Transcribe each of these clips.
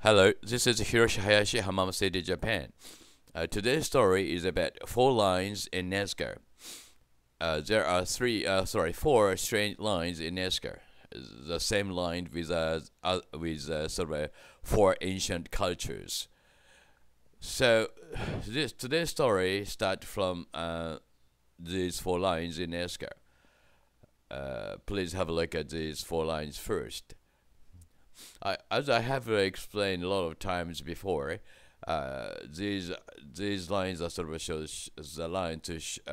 Hello, this is Hiroshi Hayashi, Hamama City, Japan. Today's story is about four lines in Nazca. There are four strange lines in Nazca. The same line with four ancient cultures. So today's story starts from these four lines in Nazca. Please have a look at these four lines first. As I have explained a lot of times before, these lines are sort of shows the line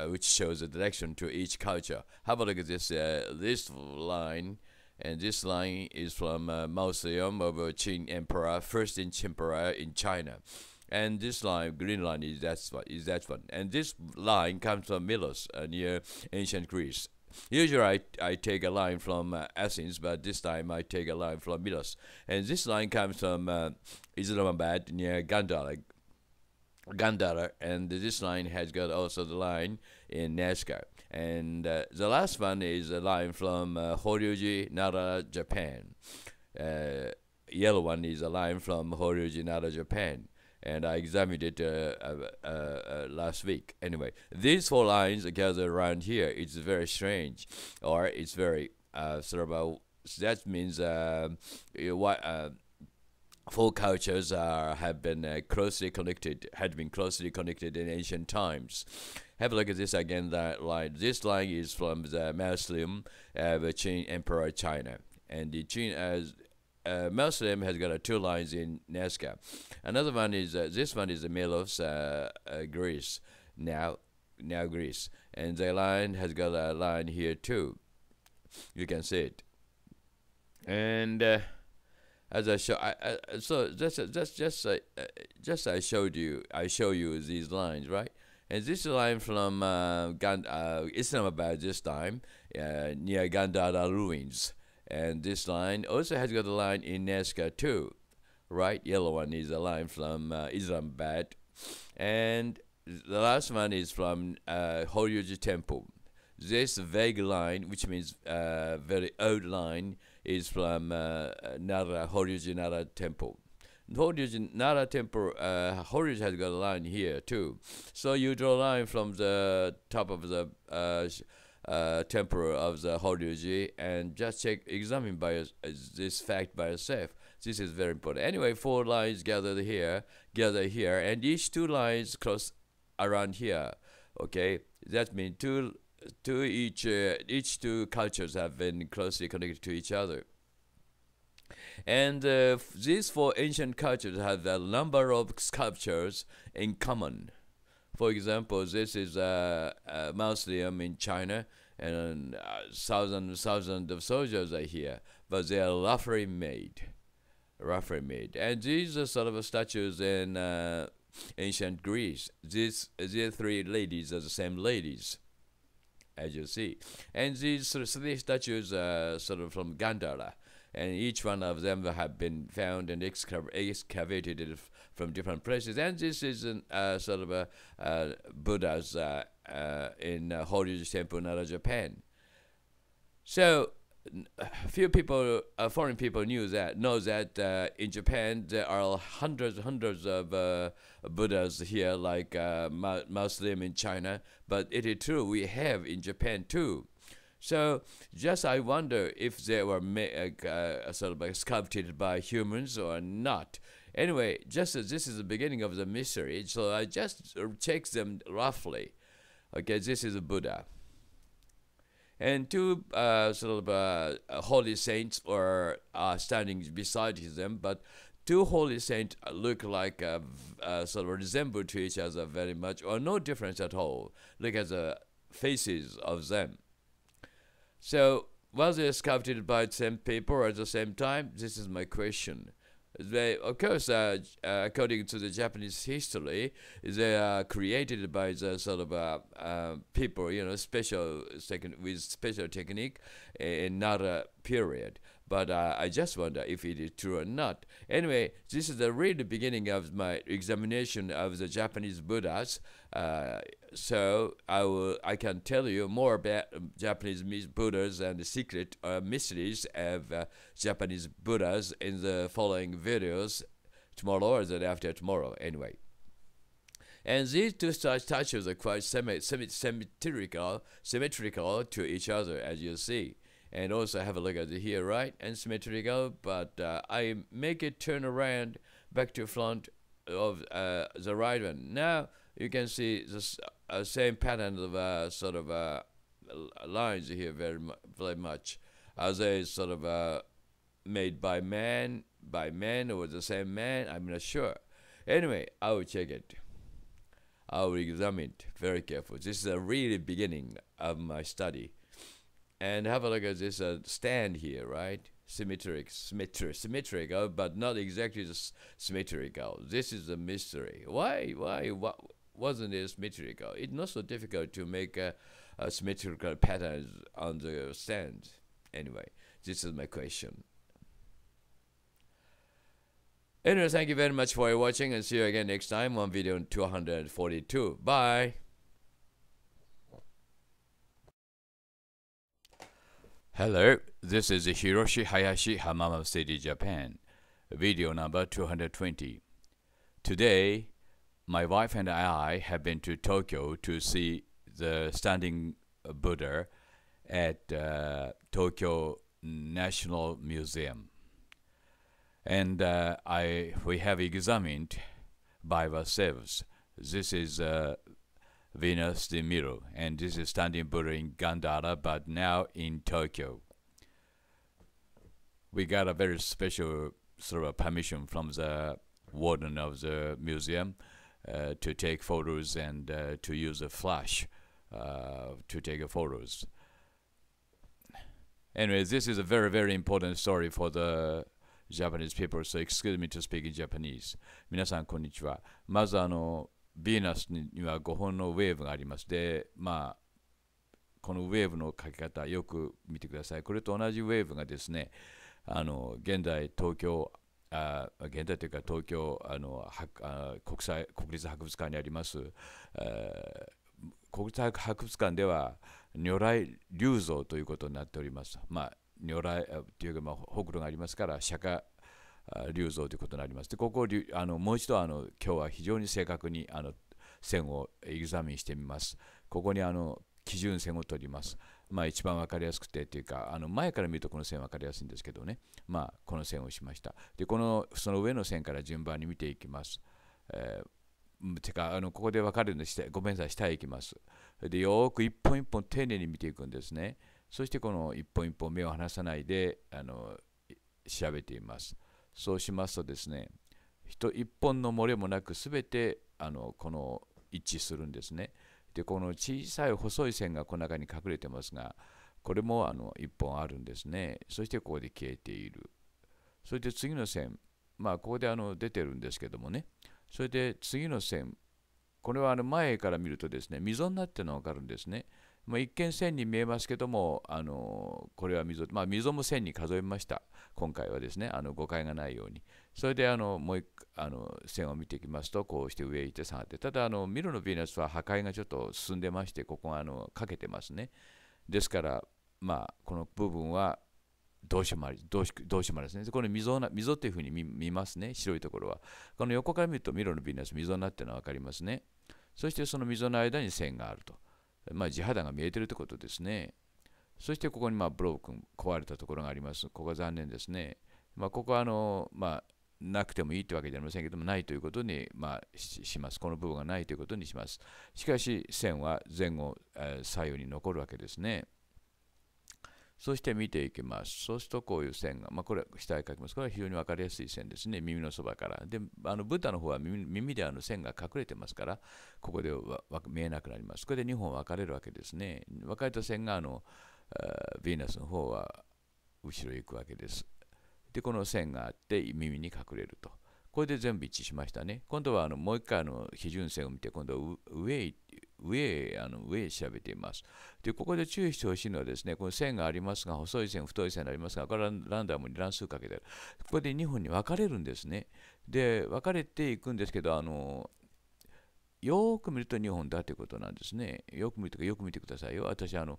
which shows the direction to each culture. Have a look at this line, and this line is from Mausoleum of Qin Emperor, first in Emperor in China, and this line, green line, is that one, and this line comes from Milos near ancient Greece. Usually I take a line from Athens, but this time I take a line from Milos. And this line comes from Islamabad near Gandhara, and this line has got also the line in Nazca. And the last one is a line from Horyuji, Nara, Japan. Yellow one is a line from Horyuji, Nara, Japan. And I examined it last week. Anyway, these four lines gathered around here, it's very strange, or it's very that means four cultures had been closely connected in ancient times. Have a look at this again. That line. This line is from the Mausoleum of Qin Emperor, China, and the Qin Mausoleum has got two lines in Nazca. Another one is this one is the Milos, Greece, now Greece, and the line has got a line here too. You can see it, and as I show, I showed you. I show you these lines, right? And this line from Islamabad this time, near Gandhara ruins. And this line also has got a line in Nazca too, right? Yellow one is a line from Islamabad, and the last one is from Horyuji Temple. This vague line, which means very old line, is from Nara, Horyuji Nara Temple. Horyuji Nara Temple, Horyuji has got a line here too. So you draw a line from the top of the temple of the Horyuji and just examine this fact by yourself. This is very important. Anyway, four lines gather here, and each two lines close around here. Okay, that means each two cultures have been closely connected to each other. And these four ancient cultures have a number of sculptures in common. For example, this is a mausoleum in China, and thousands of soldiers are here, but they are roughly made. And these are sort of statues in ancient Greece. These three ladies are the same ladies, as you see. And these three statues are sort of from Gandhara, and each one of them have been found and excavated from different places. And this is sort of a Buddha's in Horyuji Temple, Nara, Japan. So few people, foreign people, know that in Japan there are hundreds of Buddhas here, like Mausoleum in China. But it is true, we have in Japan too. So just I wonder if they were sort of sculpted by humans or not. Anyway, just as this is the beginning of the mystery, so I just check them roughly. Okay, this is a Buddha. And two holy saints are standing beside them, but two holy saints look like sort of resemble to each other very much, or no difference at all. Look at the faces of them. So, was they sculpted by the same people at the same time? This is my question. They, of course, according to the Japanese history, they are created by the sort of people, with special technique in Nara period. But I just wonder if it is true or not. Anyway, this is the really beginning of my examination of the Japanese Buddhas. So I can tell you more about Japanese Buddhas and the secret mysteries of Japanese Buddhas in the following videos. tomorrow or the day after tomorrow, anyway. And these two statues are quite symmetrical to each other, as you see. And also have a look at it here, right? And symmetrical, but I make it turn around back to front of the right one. Now you can see the same pattern of sort of lines here very much. Are they sort of made by man or the same man? I'm not sure. Anyway, I will check it. I will examine it very carefully. This is the really beginning of my study. And have a look at this stand here, right? Symmetrical, but not exactly symmetrical. This is a mystery. Why wasn't it symmetrical? It's not so difficult to make a symmetrical patterns on the stand. Anyway, this is my question. Anyway, thank you very much for watching, and see you again next time on video 242. Bye! Hello, this is Hiroshi Hayashi, Hamama City, Japan. Video number 220. Today, my wife and I have been to Tokyo to see the standing Buddha at Tokyo National Museum. And we have examined by ourselves. This is Venus de Milo, and this is standing Buddha in Gandhara, but now in Tokyo. We got a very special sort of permission from the warden of the museum to take photos and to use a flash to take photos. Anyway, this is a very, very important story for the Japanese people, so excuse me to speak in Japanese. 皆さん、こんにちは。まずヴィーナスには5本のウェーブがあります。で、このウェーブの描き方、よく見てください。これと同じウェーブがですね、現在東京、現在というか東京国立博物館にあります、国立博物館では如来立像ということになっております。如来というか、ほくろがありますから、釈迦立像ということになります。で、ここをもう一度今日は非常に正確に線をエグザミンしてみます。ここに基準線を取ります。一番分かりやすくてというか、前から見るとこの線分かりやすいんですけどね。この線をしました。で、その上の線から順番に見ていきます。てか、ここで分かるので、ごめんなさい、下へ行きます。で、よーく一本一本丁寧に見ていくんですね。そしてこの一本一本目を離さないで調べています。そうしますとですね、一本の漏れもなくすべてこの一致するんですね。で、この小さい細い線がこの中に隠れてますが、これも一本あるんですね。そしてここで消えている。それで次の線、ここで出てるんですけどもね。それで次の線、これは前から見るとですね、溝になってるのがわかるんですね。一見線に見えますけども、これは溝、溝も線に数えました。今回はですね、誤解がないように。それでもう一線を見ていきますと、こうして上へ行って下がって、ただミロのヴィーナスは破壊がちょっと進んでまして、ここがかけてますね。ですから、この部分はどうしようもありですね。この溝っていうふうに見ますね、白いところは。この横から見るとミロのヴィーナス、溝になっているのが分かりますね。そしてその溝の間に線があると。地肌が見えているということですね。そしてここにブロークン、壊れたところがあります。ここは残念ですね。ここはなくてもいいというわけじゃありませんけども、ないということに、します。この部分がないということにします。しかし、線は前後、左右に残るわけですね。そして見ていきます。そうするとこういう線が、これ下へ書きます。これは非常に分かりやすい線ですね。耳のそばから。で、ブッダの方は耳で線が隠れてますから、ここで見えなくなります。これで2本分かれるわけですね。分かれた線がヴィーナスの方は後ろへ行くわけです。で、この線があって耳に隠れると。これで全部一致しましたね。今度はもう一回基準線を見て、今度は上へ調べています。で、ここで注意してほしいのはですね、この線がありますが、細い線、太い線がありますが、これはランダムに乱数かけてある。ここで2本に分かれるんですね。で、分かれていくんですけど、よーく見ると2本だということなんですね。よく見るとよく見てくださいよ。私、イン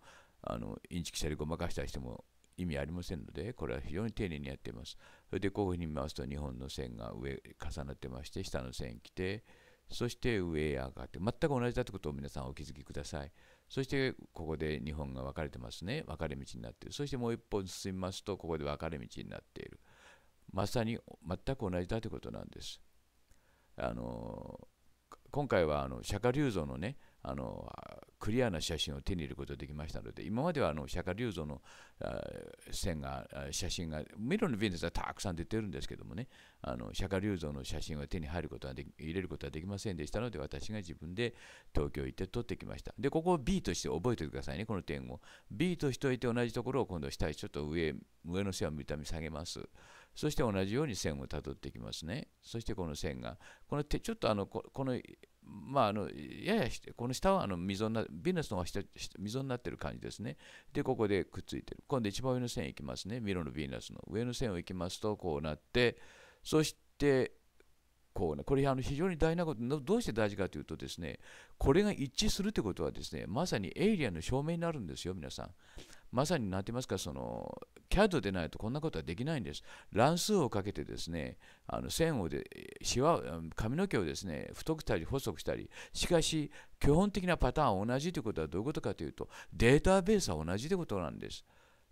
チキしたりごまかしたりしても意味ありませんので、これは非常に丁寧にやっています。それでこういうふうに見ますと、日本の線が上重なってまして、下の線来て、そして上へ上がって、全く同じだということを皆さんお気づきください。そしてここで日本が分かれてますね。分かれ道になっている。そしてもう一本進みますと、ここで分かれ道になっている。まさに全く同じだということなんです。今回は釈迦立像のね、クリアな写真を手に入れることができましたので、今までは釈迦立像の写真が、ミロのヴィーナスはたくさん出てるんですけどもね、釈迦立像の写真は手に入れることはできませんでしたので、私が自分で東京行って撮ってきました。で、ここを B として覚えておいてくださいね、この点を。B としておいて同じところを今度下へちょっと上の線を見た目下げます。そして同じように線をたどっていきますね。そしてこの線が、ちょっとこのややこの下は溝になビーナスの方が溝になっている感じですね。で、ここでくっついてる。今度一番上の線いきますね。ミロのビーナスの上の線をいきますと、こうなって、そして、これ非常に大事なこと、どうして大事かというとですね、これが一致するということはですね、まさにエイリアンの証明になるんですよ、皆さん。まさに何て言いますか、CAD でないとこんなことはできないんです。乱数をかけてですね、線を髪の毛をですね、太くしたり細くしたり、しかし、基本的なパターンは同じということはどういうことかというと、データベースは同じということなんです。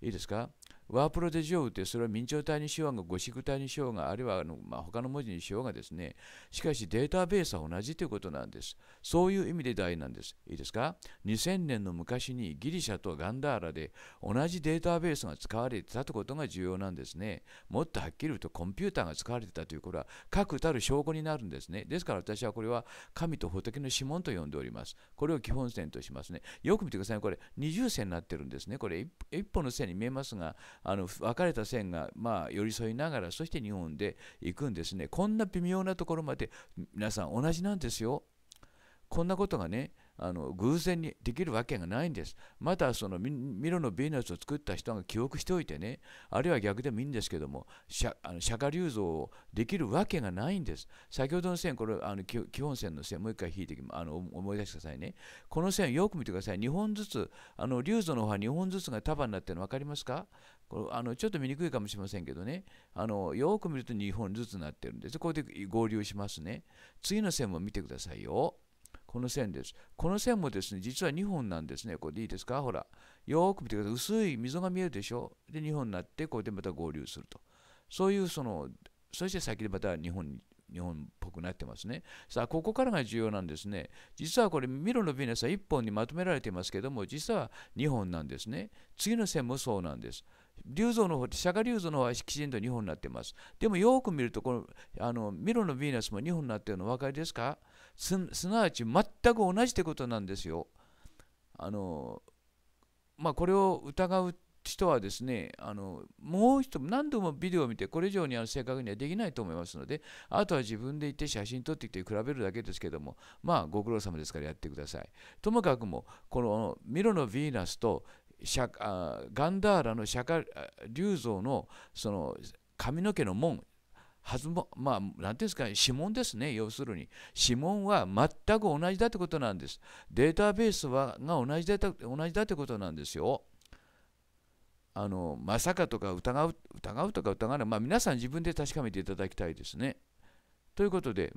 いいですか？ワープロで字を打って、それは明朝体にしようが、ゴシック体にしようが、あるいは他の文字にしようがですね、しかしデータベースは同じということなんです。そういう意味で大事なんです。いいですか？ 2000 年の昔にギリシャとガンダーラで同じデータベースが使われていたということが重要なんですね。もっとはっきり言うとコンピューターが使われていたということは確たる証拠になるんですね。ですから私はこれは神と仏の指紋と呼んでおります。これを基本線としますね。よく見てください。これ二重線になってるんですね。これ一本の線に見えますが、分かれた線が寄り添いながら、そして2本で行くんですね。こんな微妙なところまで皆さん同じなんですよ。こんなことがね、偶然にできるわけがないんです。またミロのヴィーナスを作った人が記憶しておいてね、あるいは逆でもいいんですけども、釈迦立像をできるわけがないんです。先ほどの線、これ基本線の線、もう一回引いて思い出してくださいね。この線よく見てください。2本ずつ、立像の方は2本ずつが束になってるの分かりますか？ちょっと見にくいかもしれませんけどね、よく見ると2本ずつになってるんです。これで合流しますね。次の線も見てくださいよ。この線です。この線もですね、実は2本なんですね。これでいいですか？ほら。よく見てください。薄い溝が見えるでしょ。で、2本になって、これでまた合流すると。そういうそして先でまた2本っぽくなってますね。さあ、ここからが重要なんですね。実はこれ、ミロのヴィーナスは1本にまとめられていますけども、実は2本なんですね。次の線もそうなんです。釈迦立像の方はきちんと2本になっています。でもよく見ると、このミロのヴィーナスも2本になっているのお分かりですか？すなわち全く同じってことなんですよ。これを疑う人はですね、もう一度何度もビデオを見て、これ以上に正確にはできないと思いますので、あとは自分で行って写真撮ってきて比べるだけですけども、ご苦労様ですからやってください。ともかくも、このミロのヴィーナスとガンダーラの釈迦立像の髪の毛の紋、なんていうんですか、指紋ですね。要するに、指紋は全く同じだということなんです。データベースが同じだということなんですよ。まさかとか疑うとか疑わない、皆さん自分で確かめていただきたいですね。ということで、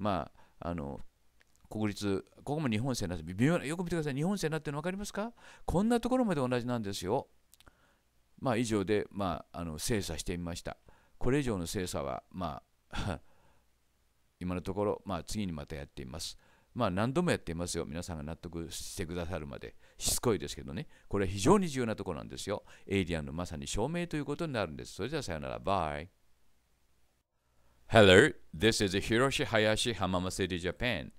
国立、ここも日本線になって、微妙な、よく見てください。日本線になってるの分かりますか？こんなところまで同じなんですよ。以上で、精査してみました。これ以上の精査は、今のところ、次にまたやっています。何度もやっていますよ。皆さんが納得してくださるまで。しつこいですけどね。これは非常に重要なところなんですよ。エイリアンのまさに証明ということになるんです。それではさよなら。バイ。Hello, this is Hiroshi Hayashi Hamama City, Japan.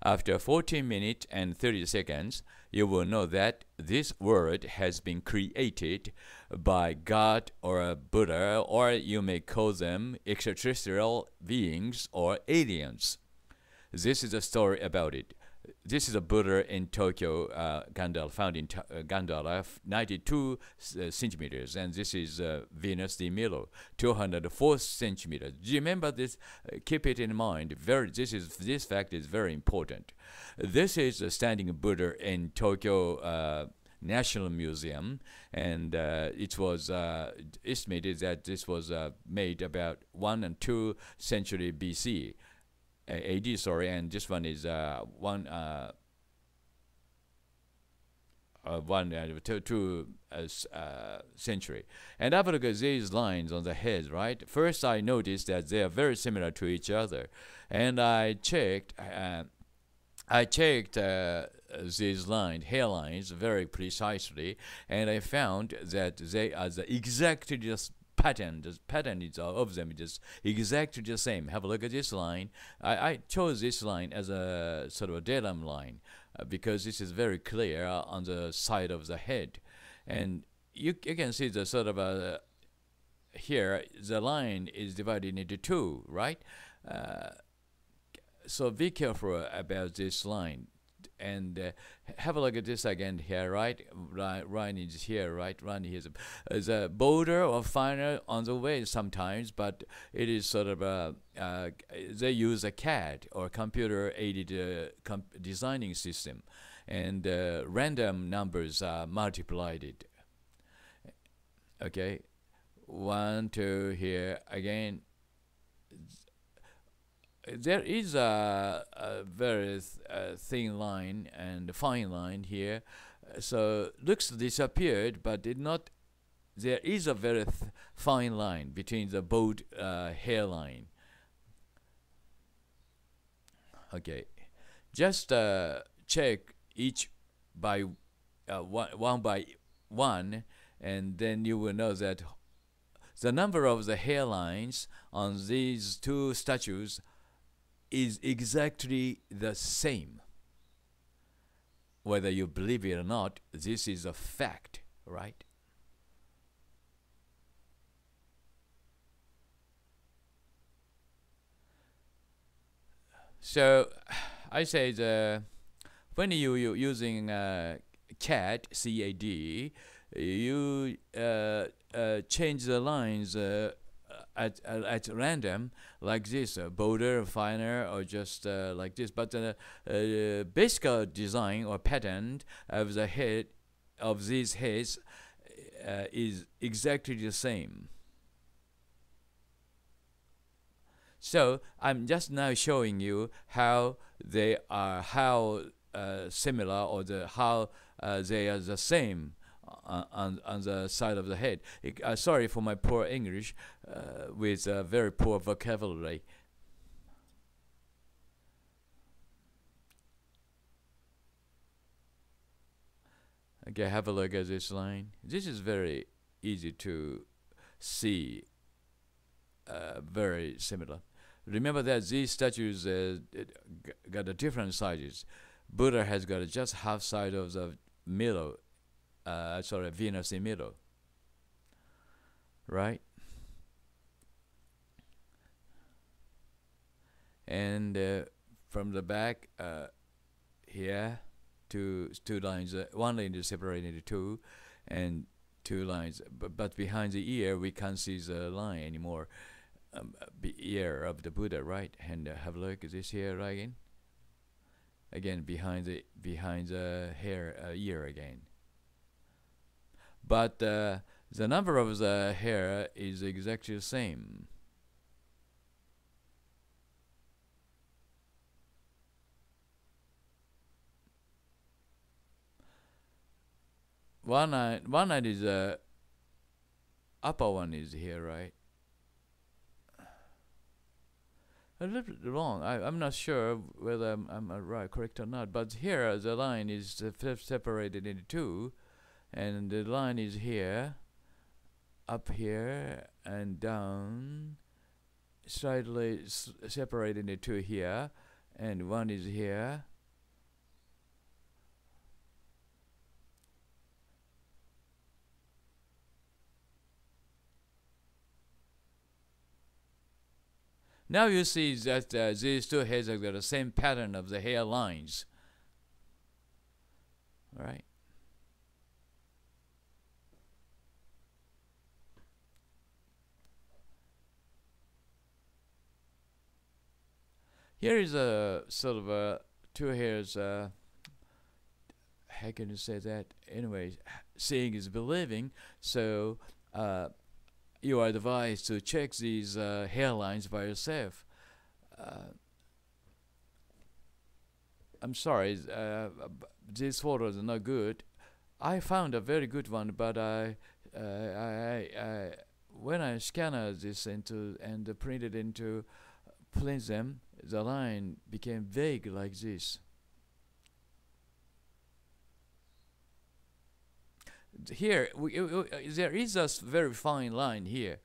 After 14 minutes and 30 seconds, you will know that this world has been created by God or Buddha, or you may call them extraterrestrial beings or aliens. This is a story about it. This is a Buddha in Tokyo, Gandhara, found in Gandhara, 92 centimeters, and this is Venus de Milo, 204 centimeters. Do you remember this? Keep it in mind. This fact is very important. This is a standing Buddha in Tokyo, National Museum, and it was estimated that this was made about 1 and 2 century BC, AD, sorry, and this one is two century. And have a look at these lines on the head, right? First, I noticed that they are very similar to each other, and I checked these hairlines very precisely, and I found that they are exactly just pattern. The pattern is of them is exactly the same. Have a look at this line. I chose this line as a sort of a datum line because this is very clear on the side of the head, and you can see the sort of here the line is divided into two, right? So be careful about this line, and have a look at this again here, right? Line is here, right? Line here is a bolder or finer on the way sometimes, but it is sort of they use a CAD or computer-aided designing system, and random numbers are multiplied. Okay, 1, 2 here again. There is a very thin line and fine line here, so looks disappeared, but did not. There is a very fine line between the both hairline. Okay, just check each by one by one, and then you will know that the number of the hairlines on these two statues is exactly the same. Whether you believe it or not, this is a fact, right? So I say when you're using CAD, C-A-D, you change the lines at random, like this, bolder, finer, or just like this. But the basic design or pattern of the head of these heads is exactly the same. So I'm just now showing you how they are, similar, or how they are the same on the side of the head. Sorry for my poor English with very poor vocabulary. Okay, have a look at this line. This is very easy to see, very similar. Remember that these statues got a different sizes. Buddha has got just half side of the middle. Venus in middle, right? And from the back here, two lines. One line is separated into two, and two lines. But behind the ear, we can't see the line anymore. The ear of the Buddha, right? And have a look at this here again. Again, behind the hair, ear again. But the number of the hair is exactly the same. One eye is upper one is here, right? A little bit wrong. I'm not sure whether I'm right, correct or not. But here the line is separated into two. And the line is here, up here, and down, slightly separated into two here, and one is here. Now you see that these two heads have got the same pattern of the hair lines. All right. Here is a sort of two hairs how can you say that? Anyway, seeing is believing. So you are advised to check these hairlines by yourself. I'm sorry, these photos are not good. I found a very good one, but when I scanned this into and printed into print them, the line became vague like this. Here, there is a very fine line here.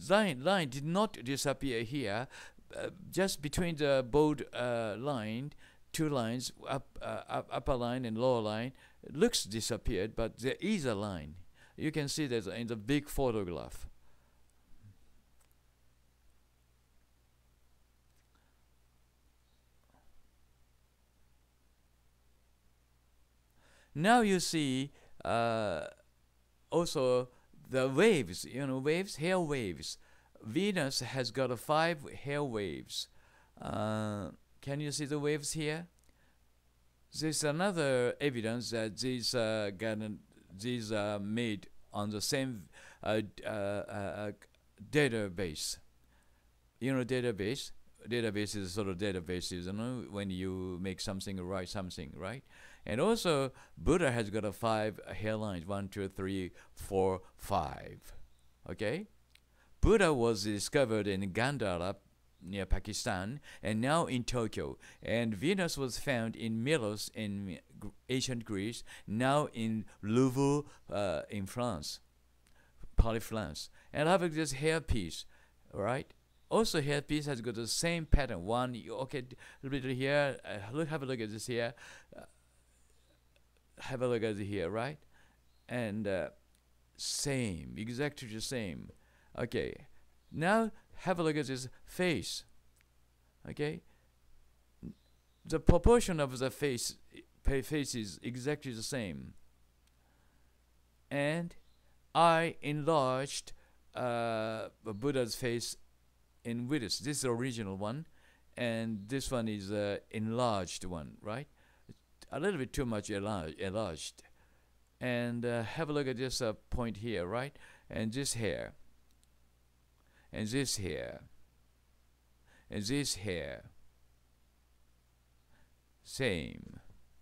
Line did not disappear here. Just between the bold line, two lines, upper line and lower line, looks disappeared, but there is a line. You can see that in the big photograph. Now you see also the waves, waves, hair waves. Venus has got 5 hair waves. Can you see the waves here? There's another evidence that these are made on the same database. Database? Database is sort of databases, when you make something or write something, right? And also, Buddha has got 5 hairlines, 1, 2, 3, 4, 5. Okay? Buddha was discovered in Gandhara near Pakistan and now in Tokyo. And Venus was found in Milos in ancient Greece, now in Louvre in France, Paris, France. And I have this hairpiece, right? Also, hairpiece has got the same pattern. One, okay, a little bit here. Have a look at this here. Have a look at it here, right? And same, exactly the same. Okay, now have a look at this face. Okay, the proportion of the face is exactly the same. And I enlarged Buddha's face in width. This is the original one, and this one is enlarged one, right? A little bit too much enlarged. And have a look at this point here, right? And this hair. And this hair. And this hair. Same.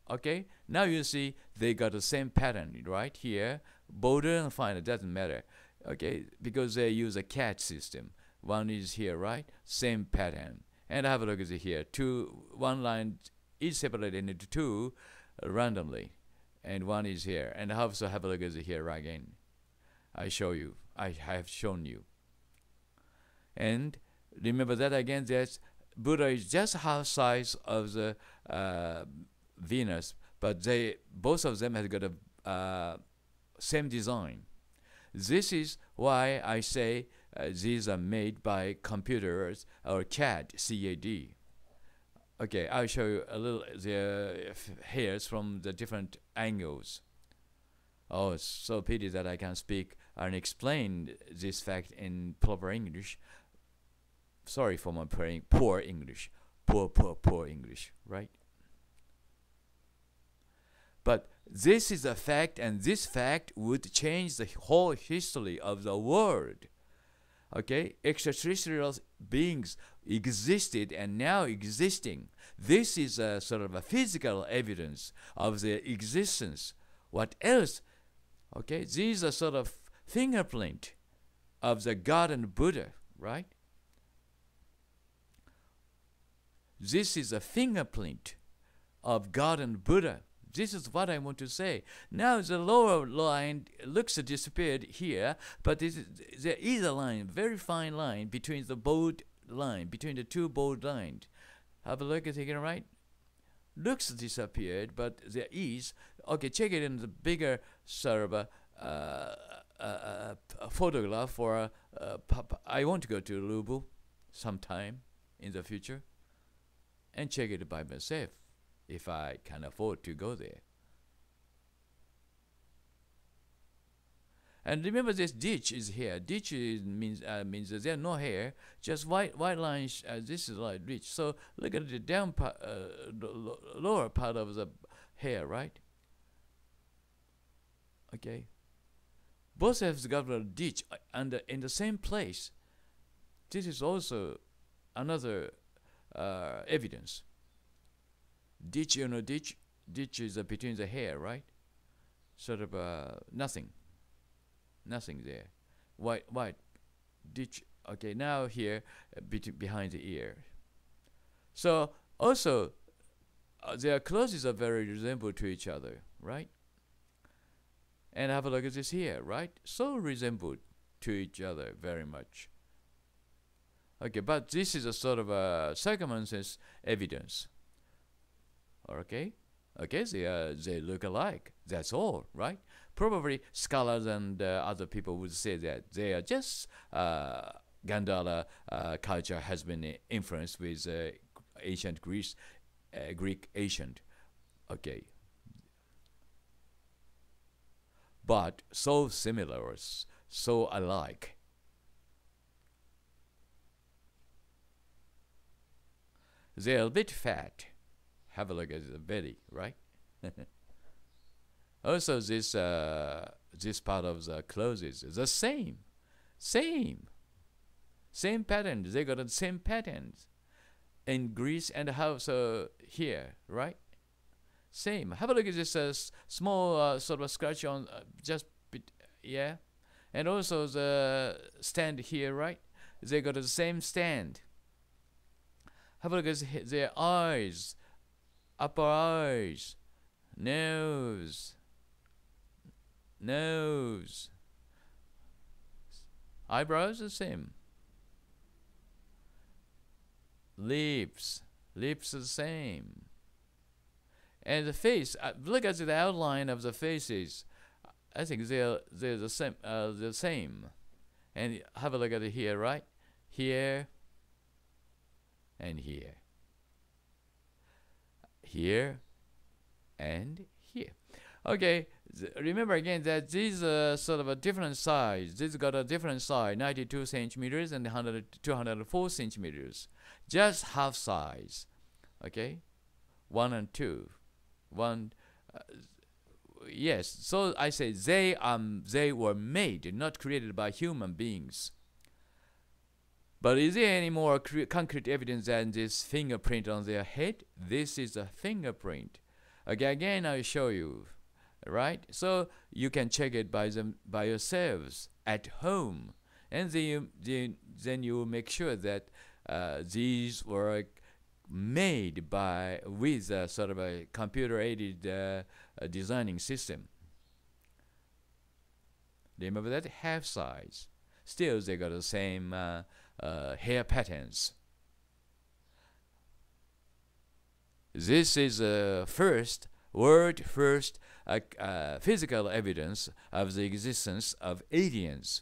Okay? Now you see they got the same pattern, right? Here. Bolder and finer, doesn't matter. Okay? Because they use a CAD system. One is here, right? Same pattern. And have a look at it here. One line is separated into 2 randomly. And one is here. And also have a look at it here again. I have shown you. And remember that again, that Buddha is just half size of the Venus, but both of them have got a same design. This is why I say these are made by computers or CAD, C-A-D. Okay, I'll show you a little the hairs from the different angles. Oh, it's so pity that I can't speak and explain this fact in proper English. Sorry for my poor English. Poor English, right? But this is a fact, and this fact would change the whole history of the world. Okay? Extraterrestrial beings existed and now existing. This is a sort of a physical evidence of their existence. What else? Okay? These are sort of fingerprint of the God and Buddha, right? This is a fingerprint of God and Buddha. This is what I want to say. Now the lower line looks disappeared here, but there is a line, very fine line between the bold line, between the 2 bold lines. Have a look at it again, right? Looks disappeared, but there is. Okay, check it in the bigger sort of a photograph for I want to go to Louvre sometime in the future and check it by myself if I can afford to go there. And remember, this ditch is here. Ditch means that there are no hair, just white lines. This is like ditch. So look at the down part, lower part of the hair, right? Okay. Both have got a ditch and in the same place. This is also another evidence. Ditch, ditch is between the hair, right? Sort of nothing there. White ditch. Okay, now here behind the ear. So also their clothes are very resembled to each other, right? And have a look at this here, right? So resembled to each other very much. Okay, but this is a sort of a circumstances evidence. Okay, they look alike. That's all, right? Probably scholars and other people would say that they are just Gandhara culture has been influenced with ancient Greece, Greek ancient. Okay, but so similar, so alike. They're a bit fat. Have a look at the belly, right? Also, this part of the clothes is the same pattern. They got the same patterns in Greece and also here, right? Same. Have a look at this small sort of scratch on just bit, yeah, and also the stand here, right? They got the same stand. Have a look at their eyes, upper eyes, nose, eyebrows the same, lips the same, and the face. Look at the outline of the faces. I think they're the same. And have a look at it here, right? Here and here. Here and here. Okay, remember again that these are sort of a different size. This got a different size, 92 centimeters and 204 centimeters. Just half size. Okay, 1 and 2. Yes, so I say they were made, not created by human beings. But is there any more concrete evidence than this fingerprint on their head? This is a fingerprint. Okay, again I'll show you, right? So you can check it by yourselves at home, and then you make sure that these were made with a sort of a computer-aided designing system. Remember that? Half size. Still, they got the same hair patterns. This is first physical evidence of the existence of aliens,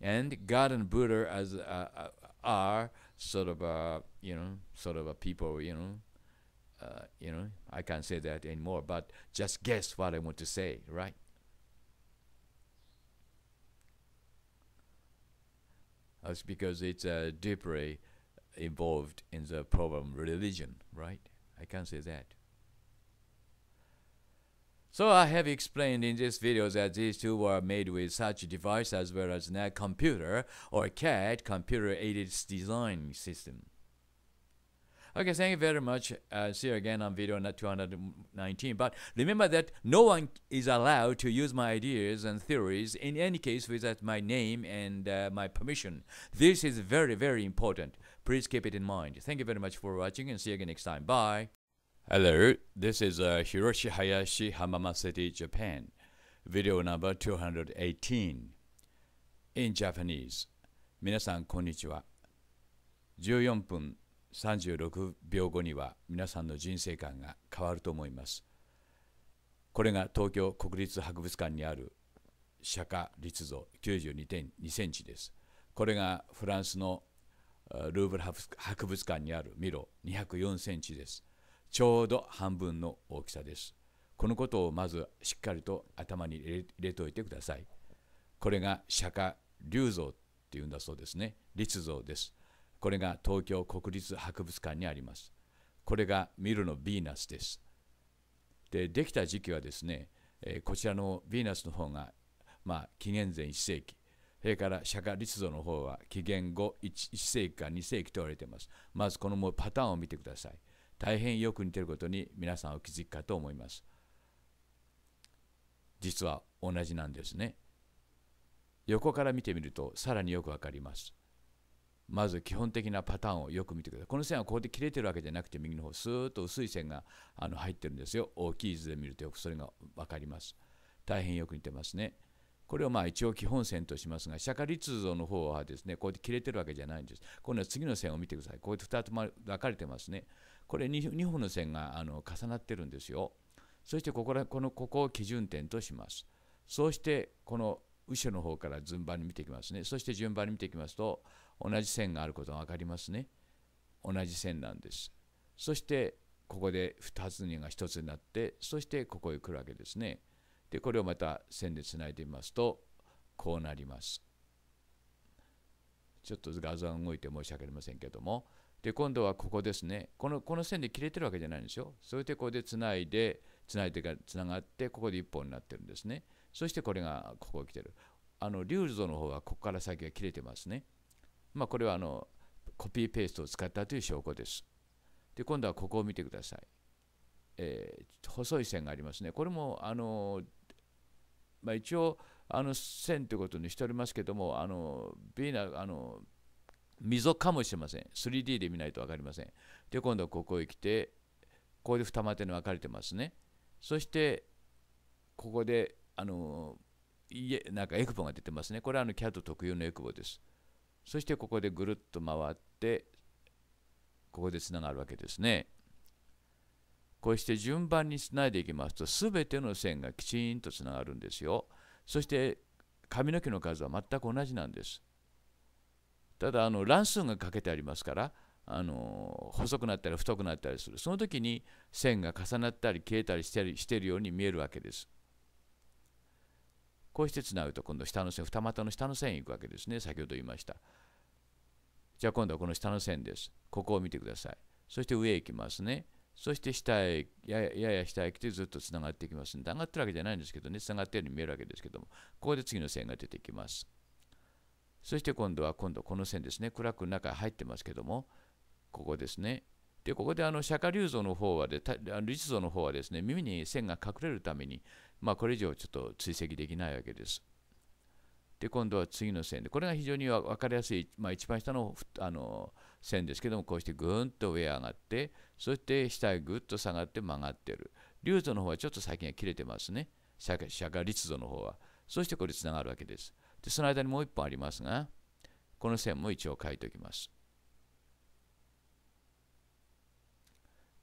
and God and Buddha as are sort of a people, I can't say that anymore, but just guess what I want to say, right? It's because it's deeply involved in the problem religion, right? I can't say that. So I have explained in this video that these two were made with such a device as well as a computer or CAD, computer-aided design system. Okay, thank you very much. See you again on video 219. But remember that no one is allowed to use my ideas and theories in any case without my name and my permission. This is very, very important. Please keep it in mind. Thank you very much for watching and see you again next time. Bye. Hello, this is Hiroshi Hayashi, Hamama City, Japan. Video number 218 in Japanese. 皆さんこんにちは。14分36秒後には皆さんの人生観が変わると思います。これが東京国立博物館にある釈迦立像 92.2 センチです。これがフランスのルーブル博物館にあるミロ204センチです。ちょうど半分の大きさです。このことをまずしっかりと頭に入れておいてください。これが釈迦立像っていうんだそうですね。立像です。これが東京国立博物館にあります。これがミロのヴィーナスです。できた時期はですね、こちらのヴィーナスの方が、紀元前1世紀、それから釈迦立像の方は紀元後 1世紀か2世紀と言われています。まずこのもうパターンを見てください。大変よく似ていることに皆さんお気づきかと思います。実は同じなんですね。横から見てみるとさらによくわかります。まず基本的なパターンをよく見てください。この線はここで切れてるわけじゃなくて、右の方スーッと薄い線が入ってるんですよ。大きい図で見るとよくそれがわかります。大変よく似てますね。これを一応基本線としますが、釈迦立像の方はですね、こうやって切れてるわけじゃないんです。今度は次の線を見てください。こうやって2つ分かれてますね。これ 2本の線が重なってるんですよ。そしてここを基準点とします。そうしてこの後ろの方から順番に見ていきますね。そして順番に見ていきますと、同じ線があることが分かりますね。同じ線なんです。そしてここで2つが1つになって、そしてここへ来るわけですね。で、これをまた線でつないでみますと、こうなります。ちょっと画像が動いて申し訳ありませんけども、で、今度はここですね。この線で切れてるわけじゃないんですよ。それでここでつないでがつながって、ここで1本になってるんですね。そしてこれがここに来てる。龍像の方はここから先が切れてますね。これはコピーペーストを使ったという証拠です。で、今度はここを見てください。細い線がありますね。これも一応線ということにしておりますけども、溝かもしれません。3D で見ないと分かりません。で、今度はここへ来て、ここで二股に分かれてますね。そして、ここで、なんかエクボが出てますね。これはCAD 特有のエクボです。そして、ここでぐるっと回って、ここでつながるわけですね。こうして順番につないでいきますと、すべての線がきちんとつながるんですよ。そして、髪の毛の数は全く同じなんです。ただ乱数がかけてありますから、細くなったり太くなったりする。その時に線が重なったり消えたりしているように見えるわけです。こうしてつなぐと今度下の線、二股の下の線に行くわけですね。先ほど言いました。じゃあ今度はこの下の線です。ここを見てください。そして上へ行きますね。そして下へやや下へ来てずっとつながっていきます。つながってるわけじゃないんですけどね、つながっているように見えるわけですけども、ここで次の線が出てきます。そして今度この線ですね。暗く中に入ってますけども、ここですね。で、ここで釈迦立像の方は立像の方はですね、耳に線が隠れるために、これ以上ちょっと追跡できないわけです。で、今度は次の線で、これが非常に分かりやすい、一番下の線ですけども、こうしてぐーんと上へ上がって、そして下へぐっと下がって曲がってる。立像の方はちょっと先が切れてますね。釈迦立像の方は。そしてこれつながるわけです。で、その間にもう一本ありますが、この線も一応書いておきます。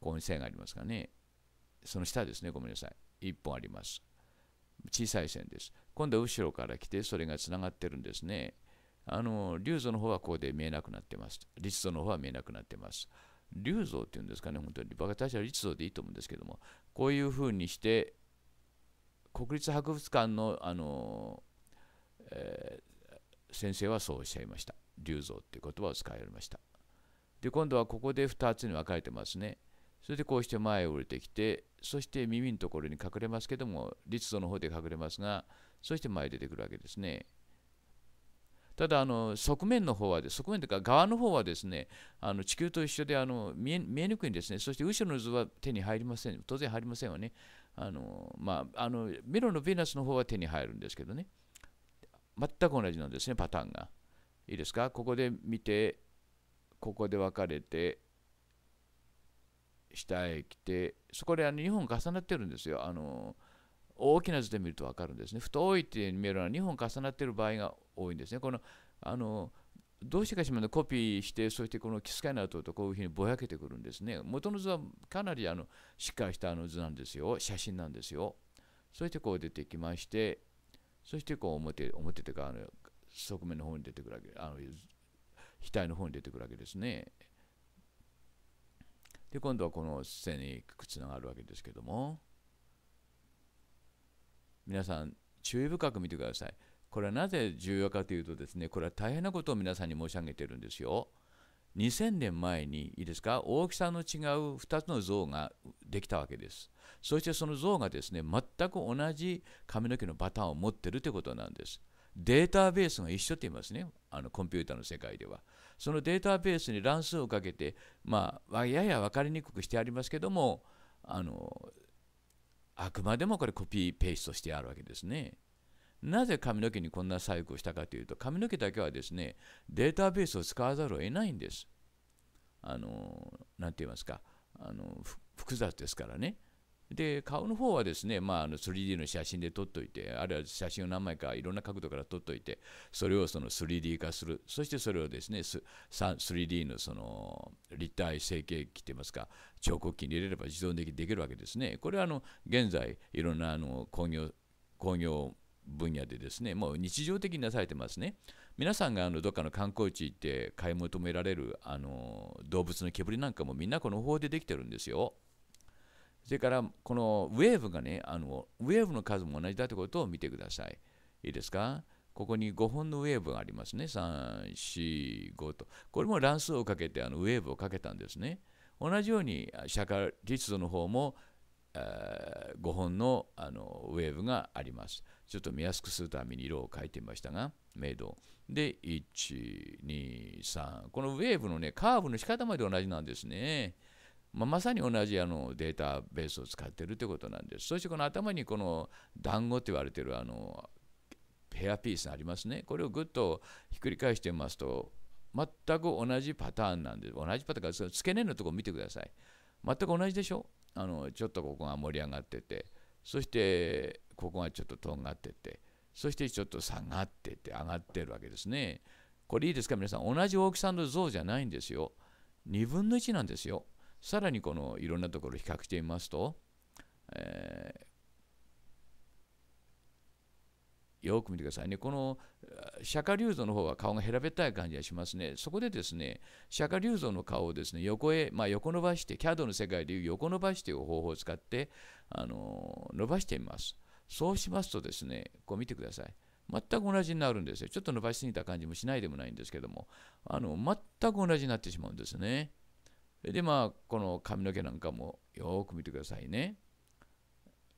ここに線がありますがね。その下ですね。ごめんなさい。一本あります。小さい線です。今度は後ろから来て、それがつながってるんですね。立像の方はここで見えなくなってます。立像の方は見えなくなってます。立像っていうんですかね。本当に。私は立像でいいと思うんですけども、こういうふうにして、国立博物館の先生はそうおっしゃいました。立像っていう言葉を使いました。で、今度はここで2つに分かれてますね。それでこうして前を降りてきて、そして耳のところに隠れますけども、立像の方で隠れますが、そして前に出てくるわけですね。ただ側面の方は側面というか側の方はですね、地球と一緒で見えにくいんですね。そして後ろの図は手に入りません。当然入りませんよね。ミロのヴィーナスの方は手に入るんですけどね。全く同じなんですね、パターンが。いいですか？ここで見て、ここで分かれて、下へ来て、そこで2本重なってるんですよ。大きな図で見ると分かるんですね。太いって見えるのは2本重なっている場合が多いんですね。どうしてかしらコピーして、そしてこのキスカイナーとこういうふうにぼやけてくるんですね。元の図はかなりしっかりした図なんですよ。写真なんですよ。そしてこう出てきまして、そしてこう表というか側面の方に出てくるわけ、額の方に出てくるわけですね。で、今度はこの線につながるわけですけども、皆さん注意深く見てください。これはなぜ重要かというとですね、これは大変なことを皆さんに申し上げているんですよ。2000年前にいいですか、大きさの違う2つの像ができたわけです。そしてその像がですね、全く同じ髪の毛のパターンを持っているということなんです。データベースが一緒って言いますね、コンピューターの世界では。そのデータベースに乱数をかけて、やや分かりにくくしてありますけども、あくまでもこれコピーペーストしてあるわけですね。なぜ髪の毛にこんな細工をしたかというと、髪の毛だけはですね、データベースを使わざるを得ないんです。なんて言いますか、複雑ですからね。で、顔の方はですね、3D の写真で撮っといて、あるいは写真を何枚かいろんな角度から撮っといて、それをその 3D 化する。そしてそれをですね、3D のその立体成形機といいますか、彫刻機に入れれば自動的にできるわけですね。これは現在、いろんな工業分野でですね、もう日常的になされてますね。皆さんがどっかの観光地行って買い求められる動物の毛振りなんかもみんなこの方法でできてるんですよ。それからこのウェーブがね、ウェーブの数も同じだということを見てください。いいですか？ここに5本のウェーブがありますね。3、4、5と。これも乱数をかけてウェーブをかけたんですね。同じように釈迦立像の方も5本のウェーブがあります。ちょっと見やすくするために色を変えてみましたが、明度。で、1、2、3。このウェーブのね、カーブの仕方まで同じなんですね。まさに同じデータベースを使っているということなんです。そしてこの頭にこの団子って言われているヘアピースがありますね。これをぐっとひっくり返してみますと、全く同じパターンなんです。同じパターンが付け根のところを見てください。全く同じでしょ？ちょっとここが盛り上がってて、そしてここがちょっととんがってて、そしてちょっと下がってて上がってるわけですね。これいいですか皆さん、同じ大きさの像じゃないんですよ。2分の1なんですよ。さらにこのいろんなところを比較してみますと、よく見てくださいね。この釈迦立像の方は顔が平べったい感じがしますね。そこでですね、釈迦立像の顔をですね、横へ、横伸ばして、CAD の世界でいう横伸ばしている方法を使って、伸ばしてみます。そうしますとですね、こう見てください。全く同じになるんですよ。ちょっと伸ばしすぎた感じもしないでもないんですけども、全く同じになってしまうんですね。で、この髪の毛なんかもよく見てくださいね。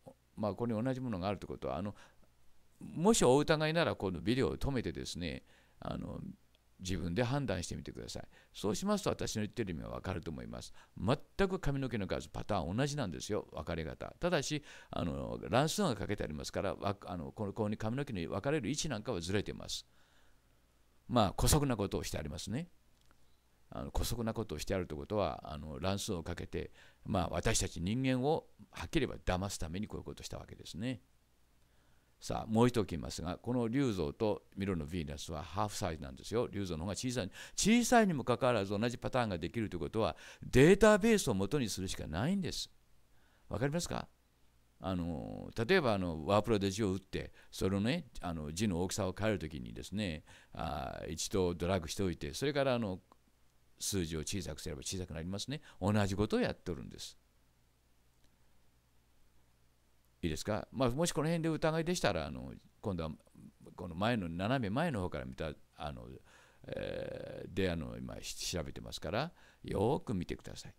ここに同じものがあるということは、もしお疑いなら、このビデオを止めてですね、自分で判断してみてください。そうしますと、私の言ってる意味は分かると思います。全く髪の毛の数、パターン同じなんですよ、分かれ方。ただし、乱数がかけてありますから、ここに髪の毛に分かれる位置なんかはずれています。姑息なことをしてありますね。姑息なことをしてあるということは、乱数をかけて、私たち人間をはっきり言えば騙すためにこういうことをしたわけですね。さあ、もう一度言いますが、この立像とミロのヴィーナスはハーフサイズなんですよ。立像の方が小さい。小さいにもかかわらず同じパターンができるということは、データベースを元にするしかないんです。わかりますか？例えばワープロで字を打って、それをね、字の大きさを変えるときにですね、一度ドラッグしておいて、それから数字を小さくすれば小さくなりますね。同じことをやっておるんです。いいですか？もしこの辺で疑いでしたら、今度はこの斜め前の方から見たで今調べてますから、よく見てください。